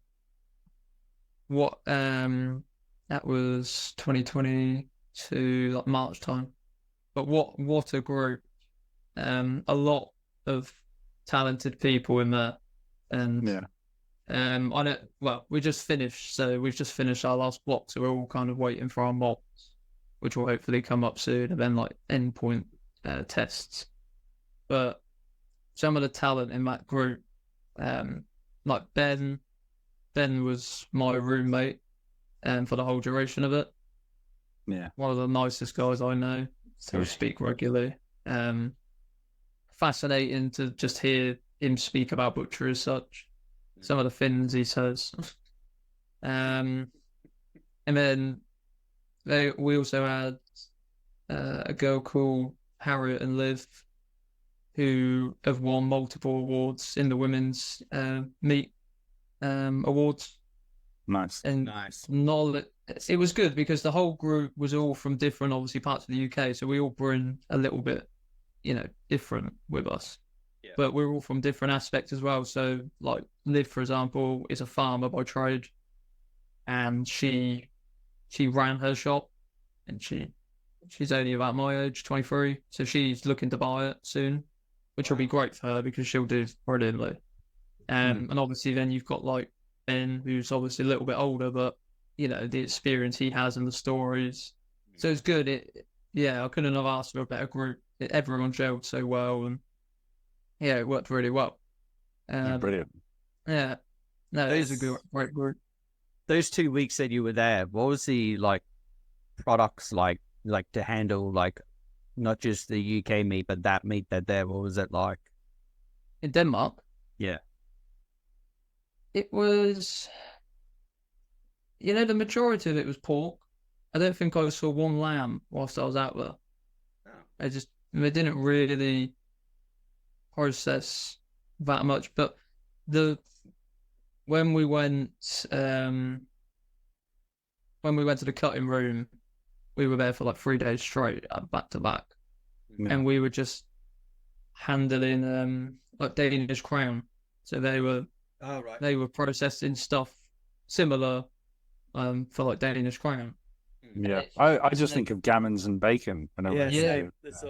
that was 2022 March time. But what a group. A lot of talented people in there. And we just finished, so we've just finished our last block, so we're all kind of waiting for our mocks, which will hopefully come up soon, and then endpoint tests. But some of the talent in that group, Ben was my roommate for the whole duration of it. Yeah. One of the nicest guys I know, so we speak regularly. Fascinating to just hear him speak about butchery as such. Some of the things he says. And then we also had a girl called Harriet and Liv, who have won multiple awards in the women's meat awards. Nice. And knowledge. It was good because the whole group was all from different, obviously, parts of the UK. So we all bring a little bit, different with us. Yeah. But we're all from different aspects as well. So, Liv, for example, is a farmer by trade, and she ran her shop, and she's only about my age, 23. So she's looking to buy it soon, which will be great for her because she'll do brilliantly. And obviously, then you've got Ben, who's obviously a little bit older, but the experience he has and the stories. So it's good. I couldn't have asked for a better group. Everyone gelled so well, and it worked really well. Brilliant. Yeah. No, it is a great group. Those 2 weeks that you were there, what was the products like to handle like not just the UK meat, but that meat that there? What was it like? In Denmark, Yeah. it was, the majority of it was pork. I don't think I saw one lamb whilst I was out there. They didn't really process that much. But when we went to the cutting room, we were there for like 3 days straight, back to back, and we were just handling like Danish crown. So they were processing stuff similar for like Danish crown. Yeah, I just think of gammons and bacon. That's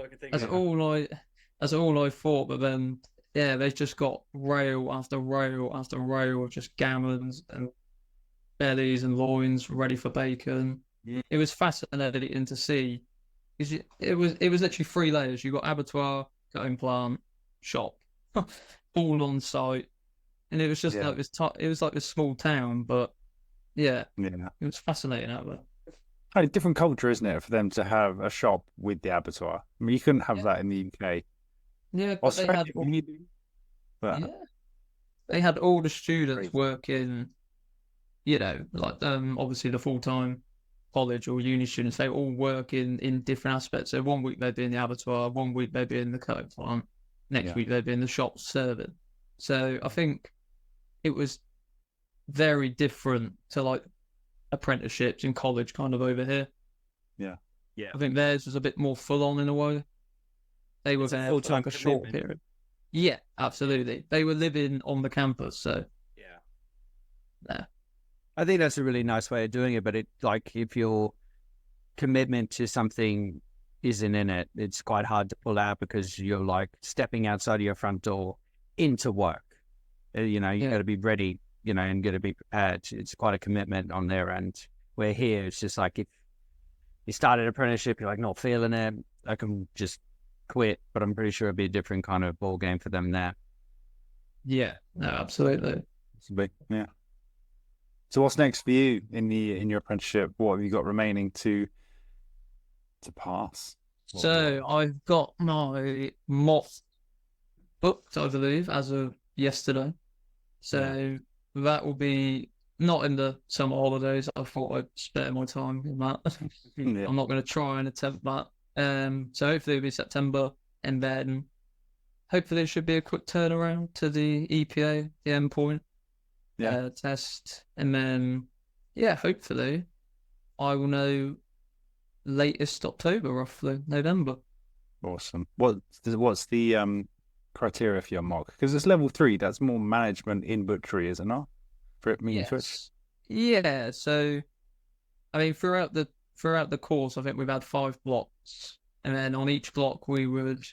all I thought. But then, they've just got rail after rail after rail of just gammons and bellies and loins ready for bacon. It was fascinating to see. It was literally 3 layers. You got abattoir, cutting plant, shop, all on site, and it was just like this. It was like this small town, but it was fascinating out there. A different culture, isn't it, for them to have a shop with the abattoir? I mean, you couldn't have that in the UK. Yeah, but they had all the students working. Like obviously the full-time college or uni students, they all work in different aspects. So 1 week they'd be in the abattoir, 1 week they'd be in the cutting plant, next week they'd be in the shop serving. So I think it was very different to like apprenticeships in college kind of over here. Yeah. I think theirs was a bit more full on in a way. They were there for like a short period. Yeah, absolutely. They were living on the campus, so yeah. I think that's a really nice way of doing it, but it like if your commitment to something isn't in it, it's quite hard to pull out because you're like stepping outside of your front door into work. You got to be ready, and got to be prepared. It's quite a commitment on their end. Where here, it's just like if you started an apprenticeship, you're like not feeling it, I can just quit. But I'm pretty sure it'd be a different kind of ball game for them there. Yeah, no, absolutely. It's a big, So what's next for you in your apprenticeship? What have you got remaining to pass? So I've got my mock booked, I believe, as of yesterday. So that will be not in the summer holidays. I thought I'd spare my time in that. I'm not going to try and attempt that. So hopefully it'll be September, and then hopefully it should be a quick turnaround to the EPA, the endpoint test, and then hopefully I will know latest October, roughly November. Awesome. What's the criteria for your mock? Because it's level 3. That's more management in butchery, is it not? For me, yes. Yeah. So, I mean, throughout the course, I think we've had 5 blocks, and then on each block we would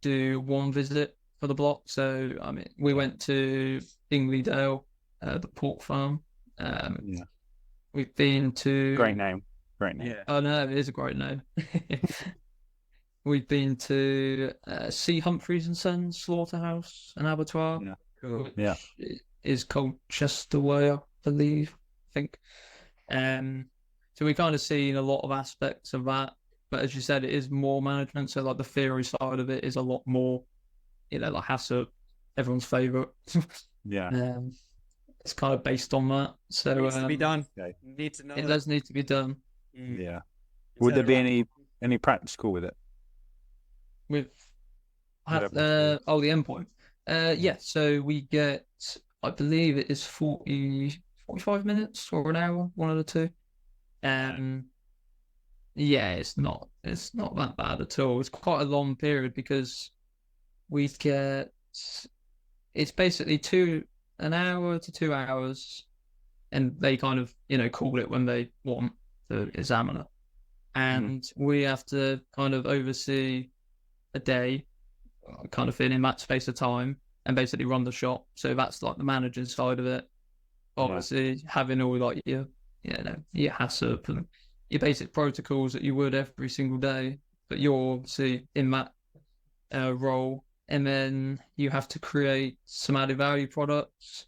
do 1 visit for the block. So, I mean, we went to Dingley-Dale, the pork farm. We've been to great name. Yeah. Oh no, it is a great name. We've been to C. Humphreys and Sons Slaughterhouse and Abattoir. Yeah. Cool. Which is called Chesterway, I believe. I think. So we kind of seen a lot of aspects of that, but as you said, it is more management. So like the theory side of it is a lot more, like HACCP, everyone's favourite. Yeah. It's kind of based on that. So it needs to be done. Okay. Need to know. It does need to be done. Yeah. Would there be any practical with it? With the endpoint. Yeah. So we get, I believe it is 45 minutes or an hour, one of the two. Yeah, it's not that bad at all. It's quite a long period because we get, it's basically an hour to 2 hours, and they kind of call it when they want the examiner, and we have to kind of oversee a day, kind of in that space of time, and basically run the shop. So that's like the manager's side of it. Obviously, having all like your HACCP and your basic protocols that you would every single day, but you're obviously in that role. And then you have to create some added value products.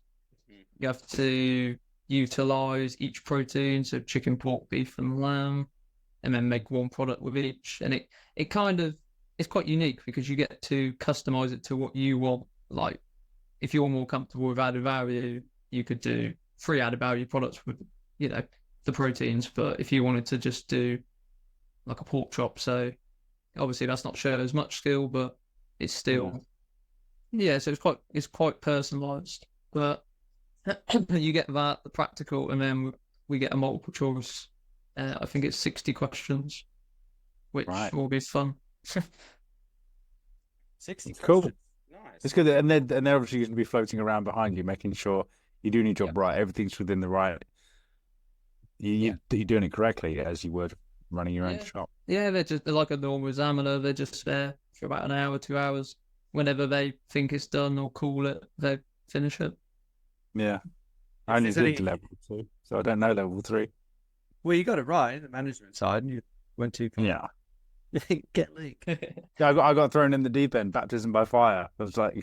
You have to utilize each protein, so chicken, pork, beef, and lamb. and then make one product with each. And it kind of, it's quite unique because you get to customize it to what you want. Like, if you're more comfortable with added value, you could do 3 added value products with, you know, the proteins. But if you wanted to just do like a pork chop, so obviously that's not showing as much skill, but it's still, so it's quite personalized. But you get that, the practical, and then we get a multiple choice. I think it's 60 questions, which will be fun. 60 Cool. questions. Nice. It's good, and they're obviously going to be floating around behind you, making sure you're doing your job right. Everything's within the right. You're doing it correctly as you would running your own shop. Yeah, they're like a normal examiner. They're just there for about an hour, 2 hours. Whenever they think it's done or call it, they finish it. Yeah, I only did level 2, so I don't know level 3. Well, you got it right, the management side, and you went too far. Yeah. Get leak. Yeah, I got thrown in the deep end, baptism by fire. It was like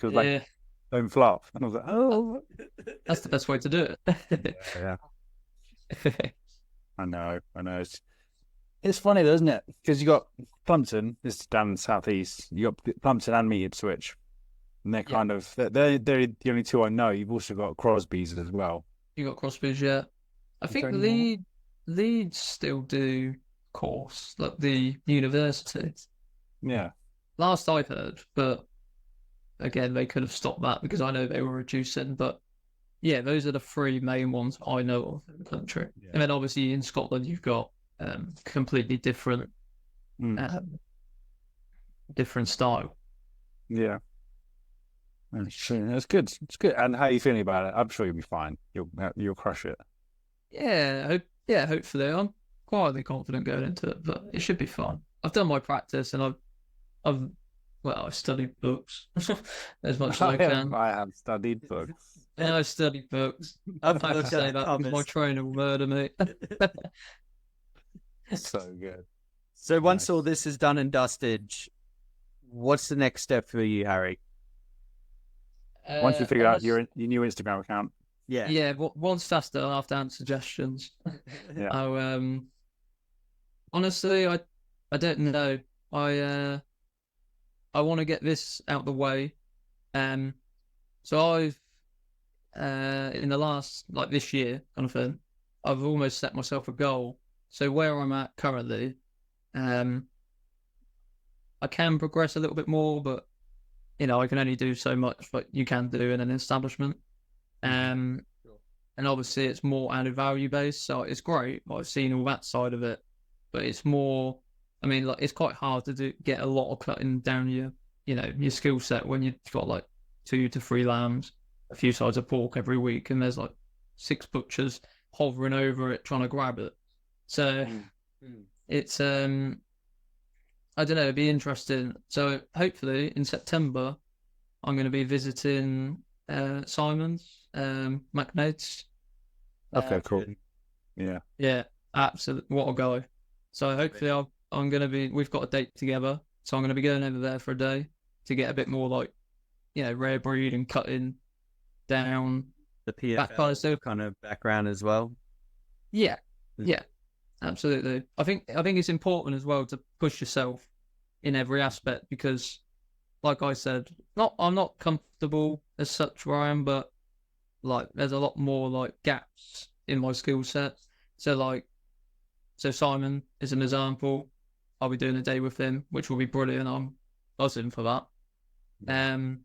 don't flop, and I was like, oh, that's the best way to do it. Yeah. I know. It's funny though, isn't it? Because you got Plumpton, this is down in the southeast. You got Plumpton and Ipswich, and they're kind of they're the only 2 I know. You've also got Crosby's as well. You got Crosby's, yeah. I think Leeds still do course, like the university. Yeah. Last I've heard, but again, they could have stopped that because I know they were reducing. But yeah, those are the 3 main ones I know of in the country. Yeah. And then obviously in Scotland, you've got completely different, different style. Yeah. It's good. It's good. And how are you feeling about it? I'm sure you'll be fine. You'll crush it. Yeah, hopefully. I'm quietly confident going into it, but it should be fun. I've done my practice and I've studied books as much as I can. I have studied books. Yeah, I've studied books. I have to say that my trainer will murder me. So good. So once all this is done and dusted, what's the next step for you, Harry? Once you figure out your new Instagram account. Yeah. Once that's done, I have to answer suggestions. Yeah. Honestly, I don't know. I want to get this out the way. So I've in the last, like this year kind of thing, I've almost set myself a goal. So where I'm at currently, I can progress a little bit more, but you know, I can only do so much what you can do in an establishment. And obviously it's more added value based, so it's great. I've seen all that side of it, but it's more, I mean, like it's quite hard to get a lot of cutting down your skill set when you've got like 2 to 3 lambs, a few sides of pork every week, and there's like 6 butchers hovering over it trying to grab it. So it's I don't know, it'd be interesting. So hopefully in September I'm going to be visiting Simon's, McNade's. Okay, cool. Yeah, absolutely. What a guy. So hopefully I'm going to be, we've got a date together. So I'm going to be going over there for a day to get a bit more like, rare breed and cutting down. The PFL kind of background as well. Yeah, absolutely. I think it's important as well to push yourself in every aspect because, like I said, I'm not comfortable as such where I am, but like there's a lot more like gaps in my skill set. So Simon is an example. I'll be doing a day with him, which will be brilliant. I'm buzzing for that. I'm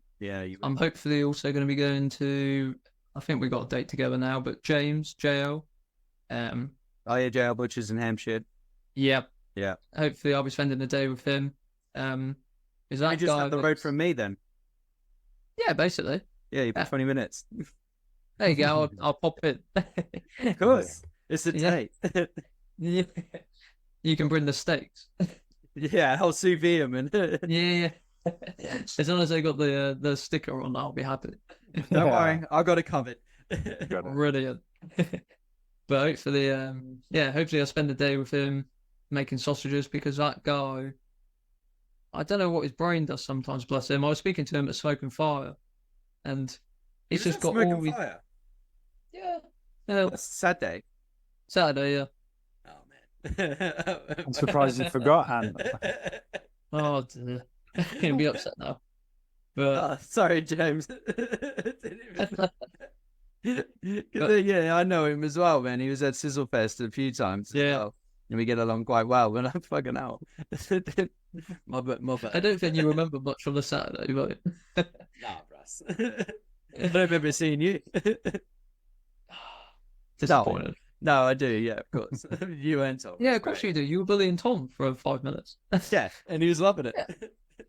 hopefully also going to be going to, I think we got a date together now, but James, JL. JL Butchers in Hampshire. Yeah. Yeah. Hopefully I'll be spending the day with him. Is that just up the road from me then? Yeah, basically. Yeah, you've 20 minutes. There you go. I'll pop it. Of course. It's a date. Yeah. You can bring the steaks. Yeah, I'll sous vide them. And yeah. As long as they got the sticker on, I'll be happy. Don't worry, I got it covered. Brilliant. But hopefully, hopefully I'll spend the day with him making sausages because that guy, I don't know what his brain does sometimes, bless him. I was speaking to him at Smoke and Fire and he's just got all these... Fire? Yeah. That's Saturday. Saturday, yeah. Oh, man. I'm surprised you forgot, Anne. Oh, dear. I'm going to be upset now. But sorry, James. Yeah, I know him as well, man. He was at Sizzlefest a few times as well. And we get along quite well, but I'm fucking out. My bad. I don't think you remember much from the Saturday, but... Nah, Russ. I don't remember seeing you. Disappointed. No, I do, yeah, of course. You and Tom. Yeah, of course you do. You were bullying Tom for 5 minutes. Yeah, and he was loving it.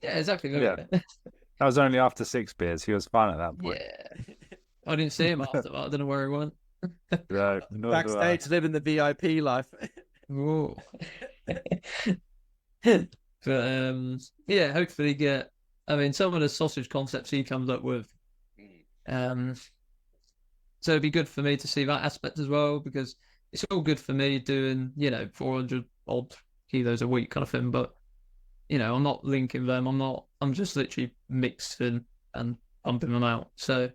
Yeah, exactly. Yeah. That was only after 6 beers. He was fine at that point. Yeah. I didn't see him after that. I don't know where he went. No, Backstage, living the VIP life. Ooh. But yeah, hopefully get. I mean, some of the sausage concepts he comes up with. So it'd be good for me to see that aspect as well, because it's all good for me doing 400 odd kilos a week kind of thing. But I'm not linking them. I'm just literally mixing and pumping them out. So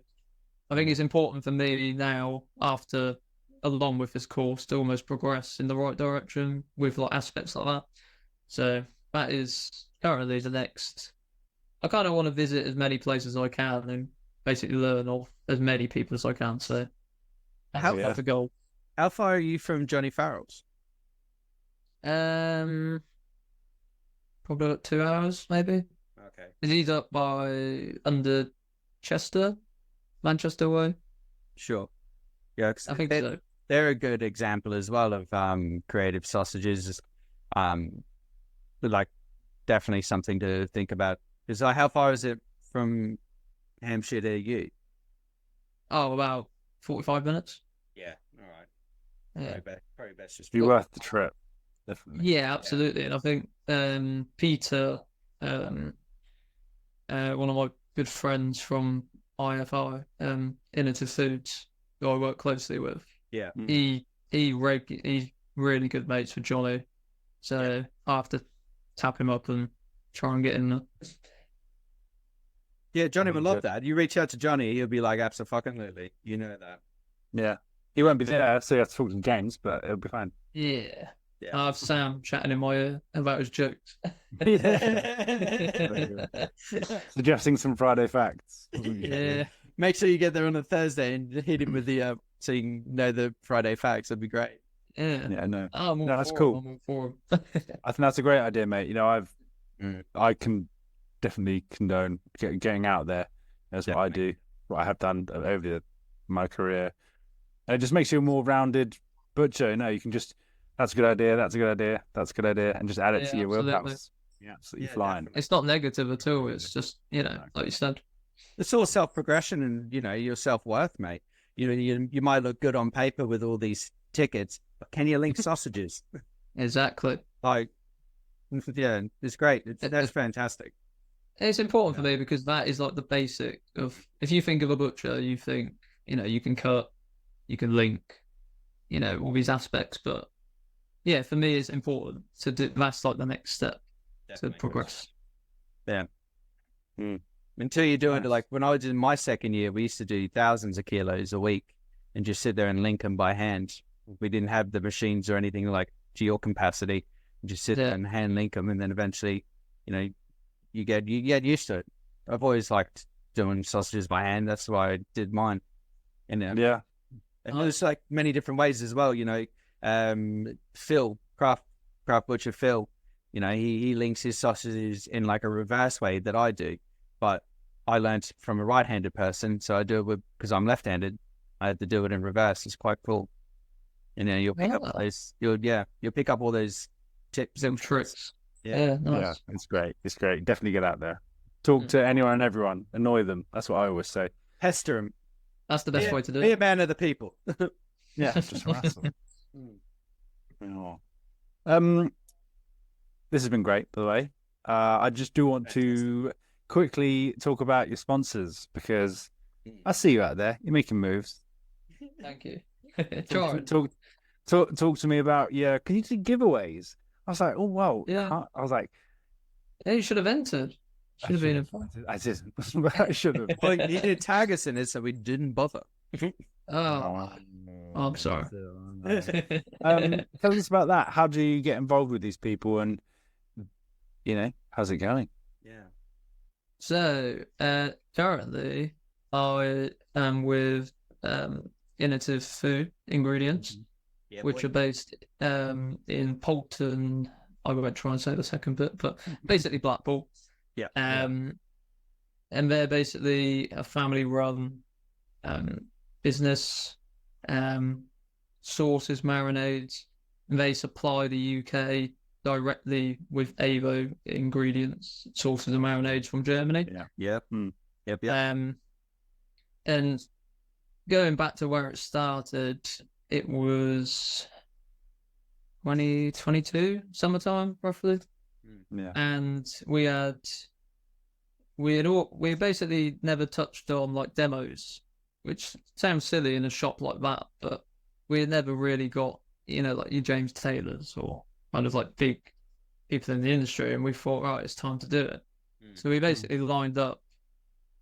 I think it's important for me now, after along with this course, to almost progress in the right direction with like aspects like that. So that is currently the next. I kind of want to visit as many places as I can and basically learn of as many people as I can. So that's the goal. How far are you from Johnny Farrell's? Probably about 2 hours, maybe. Okay. He's up by under Chester, Manchester way. Sure. Yeah, I think so. They're a good example as well of creative sausages. Like definitely something to think about. Because how far is it from Hampshire to you? Oh, about 45 minutes. Yeah. All right. Yeah. Probably best just be worth the trip. Definitely. Yeah, absolutely. And I think Peter, one of my good friends from IFI, Innovative Foods, who I work closely with. Yeah. He's really good mates with Johnny. So I have to tap him up and try and get in there. Yeah, Johnny would love that. You reach out to Johnny, he'll be like, absolutely. You know that. Yeah. He won't be there, so you have to talk to James, but it'll be fine. Yeah. I have Sam chatting in my ear about his jokes. Suggesting some Friday facts. Yeah. Make sure you get there on a Thursday and hit him with the so you can know the Friday facts. That'd be great. Yeah. Yeah, no. That's cool. I'm all for him. I think that's a great idea, mate. I can definitely condone getting out there. That's what I do, what I have done over my career. And it just makes you a more rounded butcher. You can just, that's a good idea, that's a good idea, that's a good idea, and just add it to your wheelhouse. Yeah, absolutely flying. Definitely. It's not negative at all. It's just, like you said. It's all self-progression and, your self-worth, mate. You might look good on paper with all these tickets, but can you link sausages? Exactly. Like, yeah, it's great. That's fantastic. It's important for me because that is like the basic of, if you think of a butcher, you think, you can cut, you can link, all these aspects. But yeah, for me, it's important to do. That's like the next step to progress. Yeah. Until you're doing it, like when I was in my second year, we used to do thousands of kilos a week and just sit there and link them by hand. We didn't have the machines or anything like to your capacity. Just sit there and hand link them, and then eventually, you get used to it. I've always liked doing sausages by hand. That's why I did mine. And there's like many different ways as well. Phil, craft butcher Phil, he links his sausages in like a reverse way that I do, but I learned from a right-handed person, so I do it because I'm left-handed. I had to do it in reverse. It's quite cool. You'll pick up those. You'll pick up all those tips and tricks. Yeah, nice. Yeah, it's great. It's great. Definitely get out there. Talk to anyone and everyone. Annoy them. That's what I always say. Pester them. That's the best way to do Be it. a man of the people. Yeah, just harass them. This has been great, by the way. I just do want to quickly talk about your sponsors, because I see you out there. You're making moves. Thank you. Talk to me about, can you do giveaways? I was like, oh, wow. Yeah. I was like, yeah, you should have entered. Should have been invited. I didn't. I should have. Well, you did tag us in it, so we didn't bother. Oh. Oh, I'm sorry. Tell us about that. How do you get involved with these people, and how's it going? Yeah. So, currently, I am with Innovative Food Ingredients, Yeah, which boy. are based in Poulton. I won't try and say the second bit, but basically Blackpool. Yeah. And they're basically a family-run business, sauces, marinades, and they supply the UK directly with Avo ingredients, sauces and marinades from Germany. Yep. Yep. And going back to where it started, it was 2022 summertime, roughly. Yeah. And we basically never touched on like demos, which sounds silly in a shop like that, but we had never really got, like your James Taylors or kind of like big people in the industry, and we thought, right, it's time to do it. So we basically lined up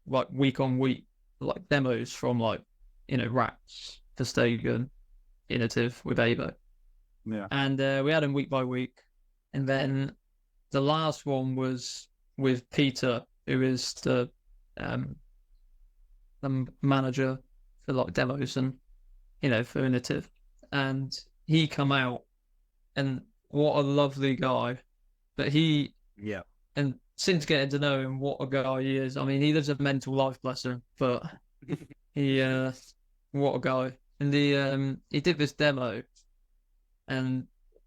like week on week, like demos from like, Rats, Verstegen, Innovative with Avo. Yeah. And we had them week by week. And then the last one was with Peter, who is the manager for like demos and, for Innovative. And he come out, and what a lovely guy. But and since getting to know him, what a guy he is. I mean, he lives a mental life, bless him, but he, what a guy. And he did this demo, and,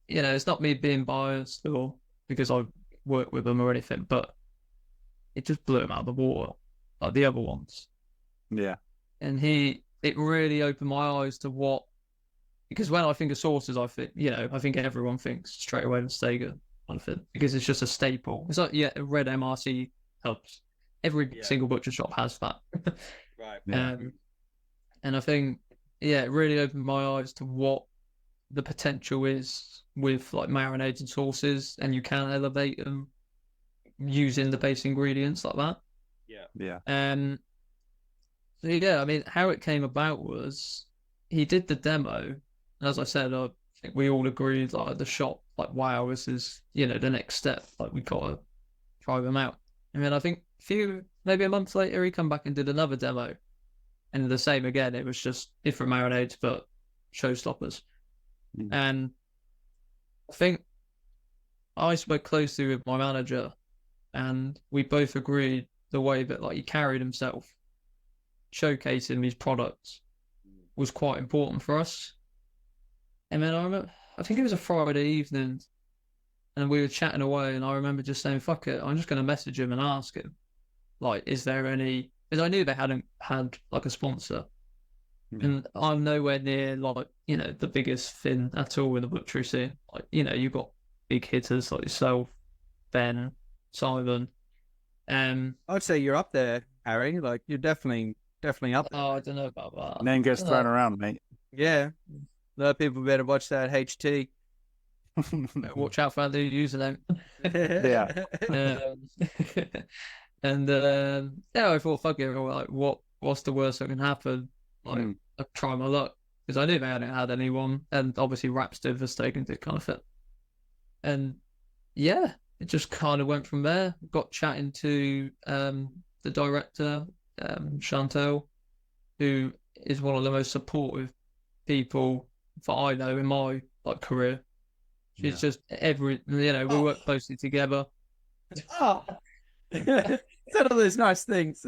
it's not me being biased or because I work with him or anything, but it just blew him out of the water, like the other ones. Yeah. And it really opened my eyes to because when I think of sauces, I think everyone thinks straight away of Stega, because it's just a staple. It's like, red MRC helps. Every single butcher shop has that. Right. Yeah. And I think, it really opened my eyes to what the potential is with like marinades and sauces, and you can elevate them using the base ingredients like that. Yeah. So I mean, how it came about was he did the demo, and as I said, I think we all agreed, like at the shop, like, wow, this is the next step. Like, we gotta try them out. And then I think maybe a month later, he come back and did another demo, and the same again. It was just different marinades, but showstoppers. And I think I spoke closely with my manager, and we both agreed the way that like he carried himself, showcasing these products, was quite important for us. And then I think it was a Friday evening, and we were chatting away, and I remember just saying, fuck it, I'm just going to message him and ask him, like, is there any, because I knew they hadn't had like a sponsor. And I'm nowhere near like, the biggest thing at all in the butchery scene. Like, you've got big hitters like yourself, Ben, Simon. I'd say you're up there, Harry. Like, you're definitely up there. Oh, I don't know about that. Name gets thrown around, mate. Yeah. A lot of people better watch that HT. Watch out for the username. Yeah. And I thought, fuck it, like, what's the worst that can happen? Like, I'll try my luck, because I knew they hadn't had anyone, and obviously Raps did for steak and did kind of fit. And it just kind of went from there. Got chatting to the director, Chantel, who is one of the most supportive people that I know in my like career. She's just we work closely together. Oh, said all those nice things.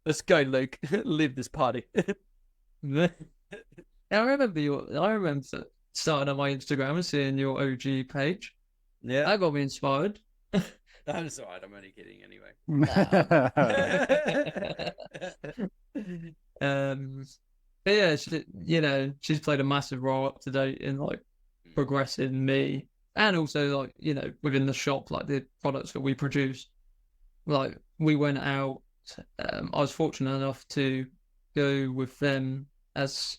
Let's go, Luke. Live this party. I remember starting on my Instagram and seeing your OG page. Yeah, that got me inspired. That's all right. I'm only kidding anyway. But yeah, she's played a massive role up to date in like progressing me, and also like within the shop, like the products that we produce. Like, we went out. I was fortunate enough to go with them, as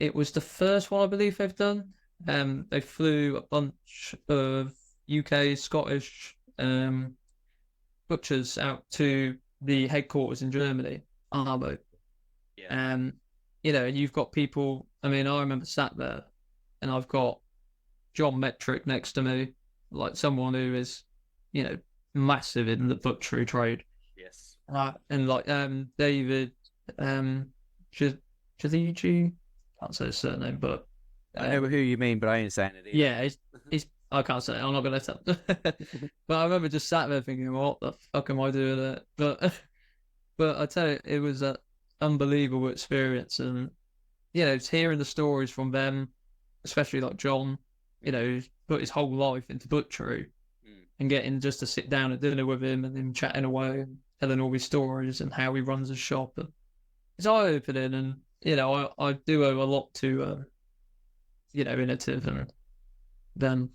it was the first one I believe they've done. They flew a bunch of UK, Scottish butchers out to the headquarters in Germany, Arbo, Yeah. You know, and you've got people. I mean, I remember sat there, and I've got John Metric next to me, like someone who is, you know, massive in the butchery trade. Yes. And like David Chadiji, can't say his surname, but I know who you mean, but I ain't saying it either. yeah, he's I can't say it. I'm not gonna tell. But I remember just sat there thinking, what the fuck am I doing there? But I tell you, it was an unbelievable experience, and you know, it's hearing the stories from them, especially like John, you know, who's put his whole life into butchery, and getting just to sit down at dinner with him and him chatting away and telling all his stories and how he runs his shop. And it's eye-opening, and you know, I do owe a lot to you know, Innovative and them.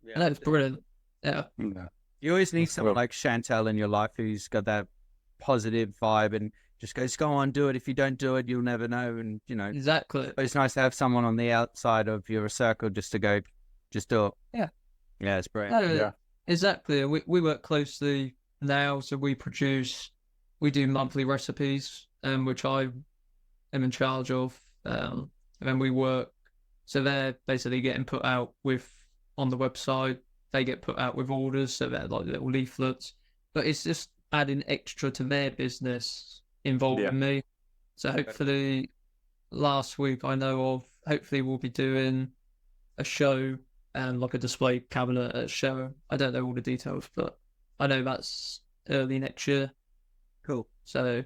Yeah. And that was brilliant. Yeah. You always need someone like Chantel in your life who's got that positive vibe and just goes, go on, do it. If you don't do it, you'll never know. And, you know, Exactly. it's nice to have someone on the outside of your circle just to go, just do it. Yeah. Yeah, it's brilliant. No, exactly. We work closely now, so we do monthly recipes, which I am in charge of. And then we work, so they're basically getting put out on the website. They get put out with orders, so they're like little leaflets. But it's just adding extra to their business involving me. So hopefully, last week I know of, hopefully we'll be doing a show and like a display cabinet at a show. I don't know all the details, but I know that's early next year. Cool. So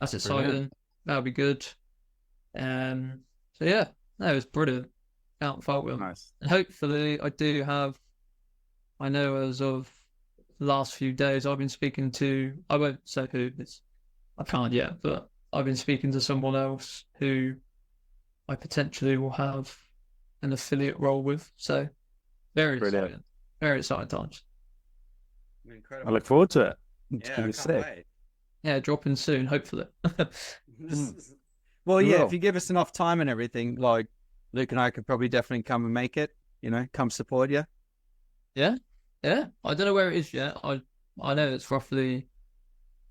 that's exciting. Brilliant. That'll be good. So yeah, that was brilliant. Can't fault them. Nice. And hopefully I do have, I know as of the last few days I've been speaking to, I won't say who, I can't yet, but I've been speaking to someone else who I potentially will have an affiliate role with. So very exciting. Very exciting times. Incredible. I look forward to it. Yeah, I can't wait. Yeah, dropping soon, hopefully. Well, yeah, if you give us enough time and everything, like Luke and I could probably definitely come and make it, you know, come support you. Yeah. Yeah. I don't know where it is yet. I know it's roughly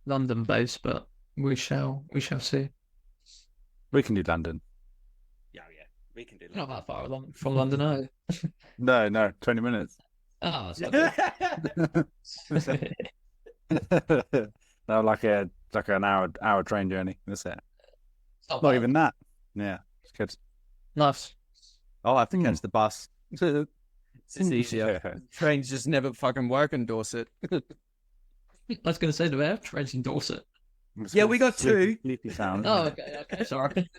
London based, but we shall see. We can do London. Yeah, we can do London. Not that far from London, are you? No, 20 minutes. Oh, it's not good. No, like an hour train journey. That's it. Not even that. Yeah, it's good. Nice. I'll have to catch the bus. It's easier. Trains just never fucking work in Dorset. I was going to say, do we have trains in Dorset? Yeah, we got two. Sleepy sound. Oh, okay, sorry.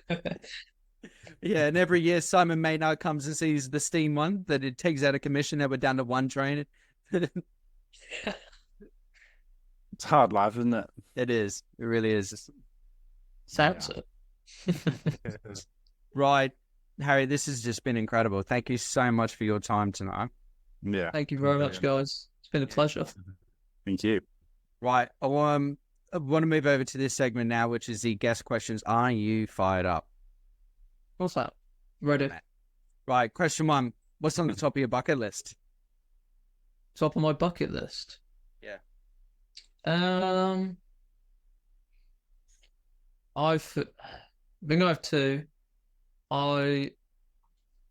Yeah, and every year Simon Maynard comes and sees the steam one that it takes out of commission. Now we're down to one train. It's hard life, isn't it? It is. It really is. Sounds it. Right. Harry, this has just been incredible. Thank you so much for your time tonight. Yeah. Thank you very much, guys. It's been a pleasure. Thank you. Right. I want to move over to this segment now, which is the guest questions. Are you fired up? What's that? Ready. Right. Question one. What's on the top of your bucket list? Top of my bucket list? Yeah. I think I have two. I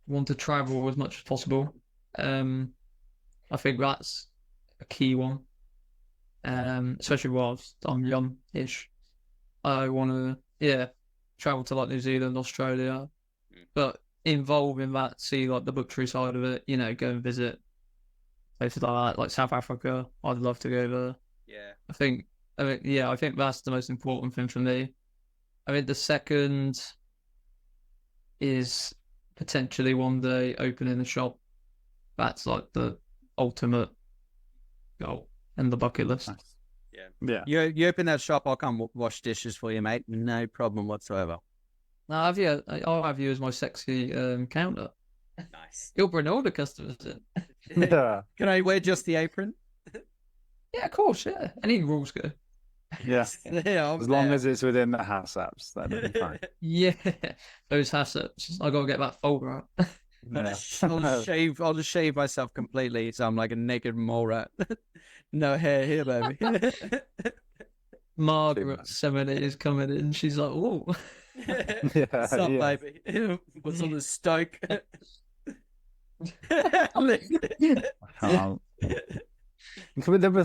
want to travel as much as possible. I think that's a key one. Especially whilst I'm young-ish. I want to, travel to like New Zealand, Australia, but involve in that, see like the butchery side of it, you know, go and visit places like that, like South Africa. I'd love to go there. Yeah. I think that's the most important thing for me. I think the second is potentially one day opening a shop. That's like the ultimate goal and the bucket list. Nice. Yeah. You open that shop, I'll come wash dishes for you, mate. No problem whatsoever. I'll have you as my sexy counter. Nice. You'll bring all the customers in. Yeah. Can I wear just the apron? Yeah, of course. Yeah. Any rules go. Yeah. Yeah, as long as it's within the house apps, that'll be fine. Yeah. Those hassles. I gotta get that folder out. Yeah. I'll just shave myself completely so I'm like a naked mole rat. No hair here, baby. Margaret 70 is coming in. She's like, "Oh, What's up, baby? What's on the stoke?" The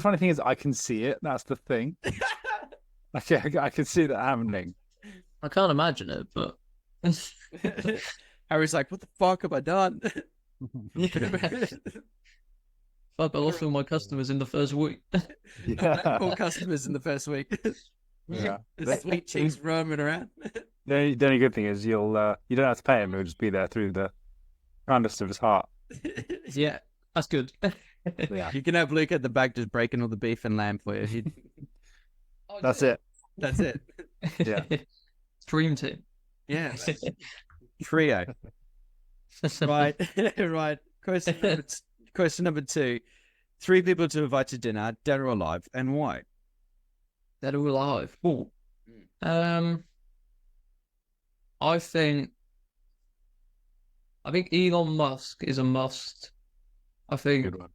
funny thing is, I can see it. That's the thing. Okay, I can see that happening. I can't imagine it, but Harry's like, "What the fuck have I done?" fuck, I lost all my customers in the first week. All customers in the first week. Yeah. The sweet cheeks roaming around. The only good thing is you don't have to pay him. He'll just be there through the kindness of his heart. Yeah, that's good. Yeah. You can have Luke at the back just breaking all the beef and lamb for you. That's it. That's it. Yeah. Dream team. Yeah. Trio. Right. Right. Question number 2. 3 people to invite to dinner, dead or alive, and why? Dead or alive. Oh. I think Elon Musk is a must. I think Good one.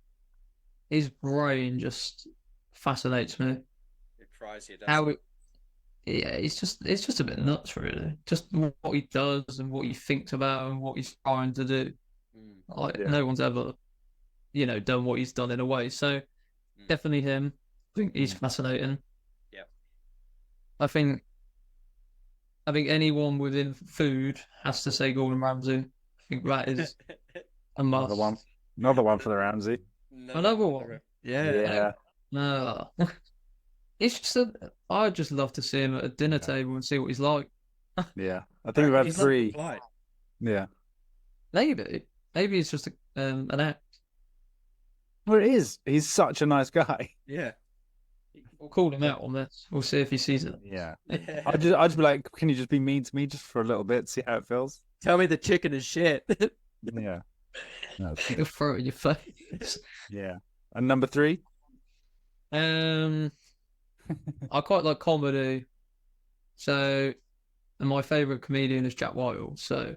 his brain just fascinates me. It fries you, Yeah, it's just a bit nuts, really. Just what he does and what he thinks about and what he's trying to do. Like no one's ever, done what he's done in a way. So definitely him. I think he's fascinating. Yeah. I think anyone within food has to say Gordon Ramsay. I think that is a must. Another one for the Ramsay. Another one. Yeah. No. It's just I'd just love to see him at a dinner table and see what he's like. Yeah. I think we've had 3. Yeah. Maybe it's just an act. Well, it is. He's such a nice guy. Yeah. We'll call him out on this. We'll see if he sees it. Yeah. I'd just be like, can you just be mean to me just for a little bit, see how it feels? Tell me the chicken is shit. Yeah. No, He'll throw it in your face. yeah. And number 3? I quite like comedy. So, and my favourite comedian is Jack Whitehall. So,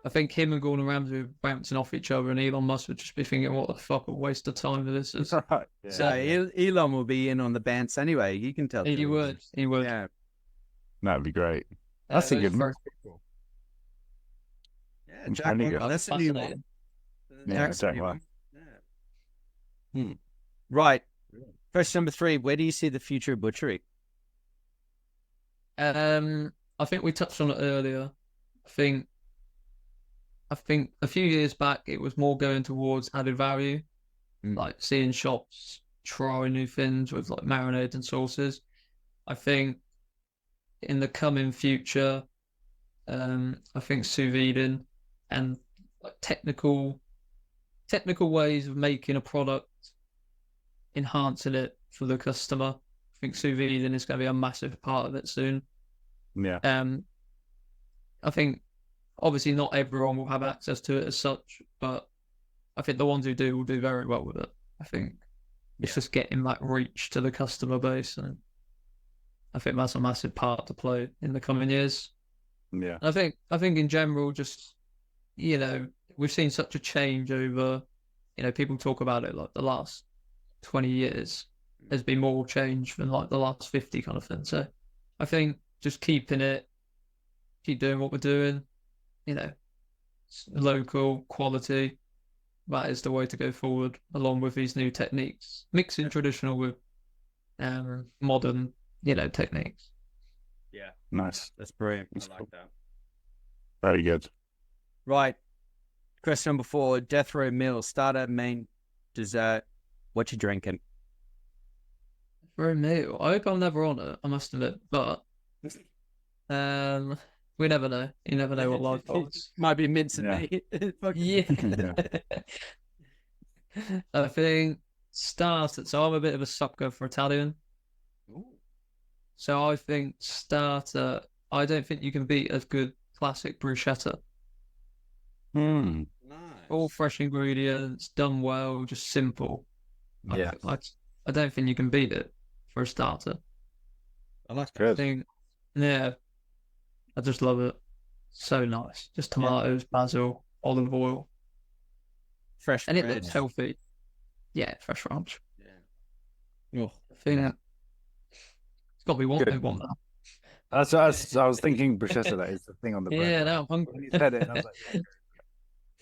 I think him and Gordon Ramsay are bouncing off each other, and Elon Musk would just be thinking, "What the fuck a waste of time this is." Right. Yeah. So Elon will be in on the bants anyway. You can tell. He would. Yeah. That'd be great. That's a good move. Yeah, Jack Whitehall. That's a new one. Yeah, exactly. Yeah. Right. Question number 3. Where do you see the future of butchery? I think we touched on it earlier. I think a few years back it was more going towards added value, like seeing shops try new things with like marinades and sauces. I think in the coming future, I think sous videing and like technical ways of making a product, enhancing it for the customer. I think sous videing is going to be a massive part of it soon. Yeah. I think obviously not everyone will have access to it as such, but I think the ones who do will do very well with it. I think it's just getting that reach to the customer base, and I think that's a massive part to play in the coming years. Yeah. I think in general, just we've seen such a change over. People talk about it like the last 20 years. There's been more change than like the last 50 kind of thing. So I think just keep doing what we're doing, local quality. That is the way to go forward, along with these new techniques, mixing traditional with modern, techniques. Yeah, nice. That's brilliant. I like that. Very good. Right. Question number 4: death row meal, starter, main, dessert. What you drinking? For a meal, I hope I'm never on it. I must admit, but we never know. You never know what life holds. Might be mince and meat. Yeah. I think starter. So I'm a bit of a sucker for Italian. Ooh. So I think starter. I don't think you can beat a good classic bruschetta. Nice. All fresh ingredients, done well, just simple. Yeah. I don't think you can beat it for a starter. I like good. I just love it. So nice. Just tomatoes, basil, olive oil. Fresh and bread. It looks healthy. Yeah, fresh ranch. Yeah. I think It's got to be one. Good. They want that. That's what I was thinking. Bruschetta, that is the thing on the bread. Yeah, now I'm When hungry. you said it, I was like,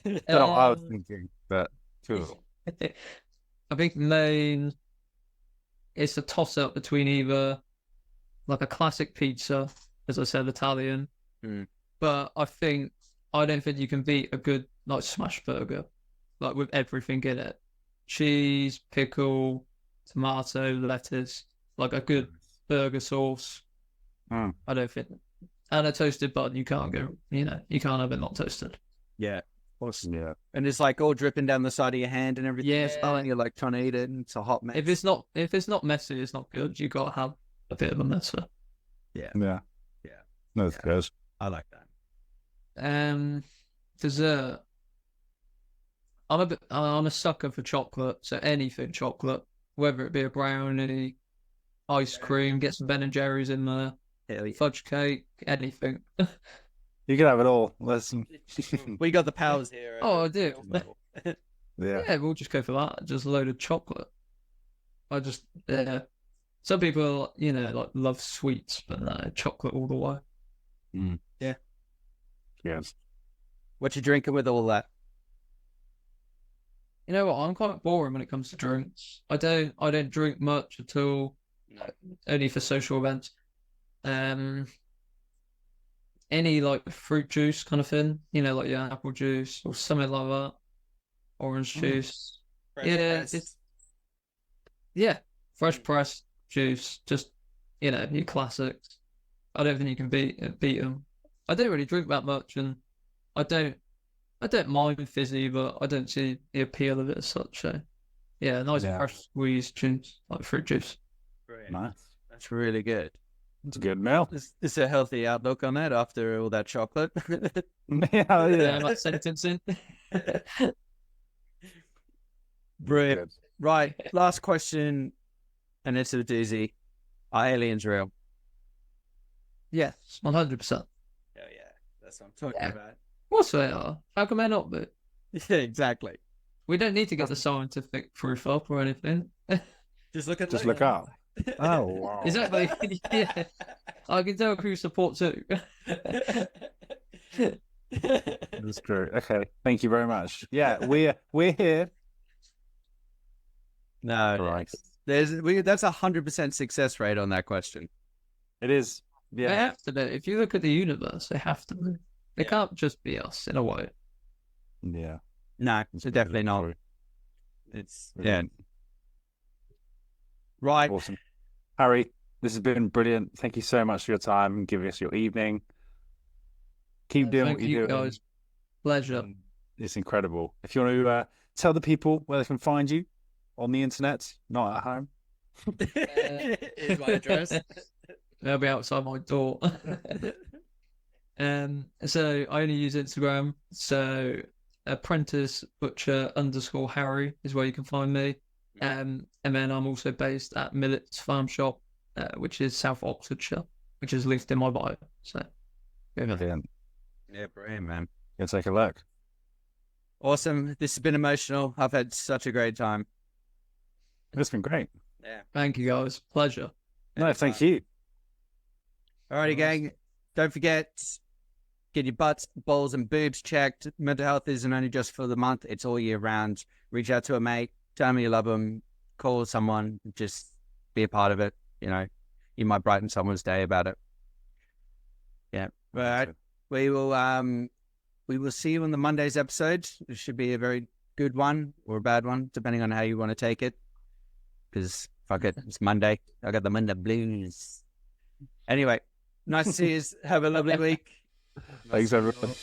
don't know what I was thinking, but cool. I think main, it's a toss up between either like a classic pizza, as I said, Italian, but I don't think you can beat a good like smash burger, like with everything in it, cheese, pickle, tomato, lettuce, like a good burger sauce. I don't think, and a toasted bun, you can't go, you can't have it not toasted. Yeah. Awesome. Yeah. And it's like all dripping down the side of your hand and everything. Yeah. And you're like trying to eat it and it's a hot mess. If it's not messy, it's not good. You got to have a bit of a messer. Yeah. Yeah. No, it's good. I like that. Dessert. I'm a sucker for chocolate, so anything chocolate, whether it be a brownie, ice cream, get some Ben and Jerry's in there, Hell yeah. fudge cake, anything. You can have it all. Listen. We got the powers here. Oh, I do. Yeah. Yeah, we'll just go for that. Just a load of chocolate. Some people, like love sweets, but no, chocolate all the way. Yeah. Yes. What you drinking with all that? You know what? I'm quite boring when it comes to drinks. I don't drink much at all. No. Only for social events. Any like fruit juice kind of thing, like your apple juice or something like that, orange juice. Fresh pressed juice. Just your classics. I don't think you can beat them. I don't really drink that much, and I don't mind fizzy, but I don't see the appeal of it as such. So nice fresh squeezed juice like fruit juice. Brilliant. Nice. That's really good. It's a good meal. It's a healthy outlook on that after all that chocolate. Yeah. Like sentencing. Brilliant. Good. Right. Last question, and it's a doozy. Are aliens real? Yes, 100%. Oh yeah, that's what I'm talking about. Of course they are. How can they not be? Yeah, exactly. We don't need to get the scientific proof up or anything. Just look up. Oh wow. Exactly. Yeah. I can tell who supports who. That's true. Okay. Thank you very much. Yeah, we're here. No, Christ. that's 100% success rate on that question. It is. They Yeah. have to be. If you look at the universe, they have to be. They can't just be us in a way. Yeah. No, so definitely not. True. It's right. Awesome. Harry, this has been brilliant. Thank you so much for your time and giving us your evening. Keep doing Thank what you're you doing. guys. Pleasure. It's incredible. If you want to tell the people where they can find you on the internet, not at home. Here's my address. They'll be outside my door. So I only use Instagram. So apprentice butcher _Harry is where you can find me. And then I'm also based at Millets Farm shop, which is South Oxfordshire, which is linked in my bio. So Brilliant. Yeah, brilliant, man. Go take a look. Awesome. This has been emotional. I've had such a great time. It's been great. Yeah. thank you guys. Pleasure. No, thank you. Alrighty, gang. Don't forget, get your butts, balls, and boobs checked. Mental health isn't only just for the month, it's all year round. Reach out to a mate, tell them you love them, call someone, just be a part of it. You might brighten someone's day about it. Yeah. All right. We will see you on the Monday's episode. It should be a very good one or a bad one, depending on how you want to take it. Because fuck it, it's Monday. I got the Monday blues. Anyway, nice to see you. Have a lovely week. Thanks, everyone.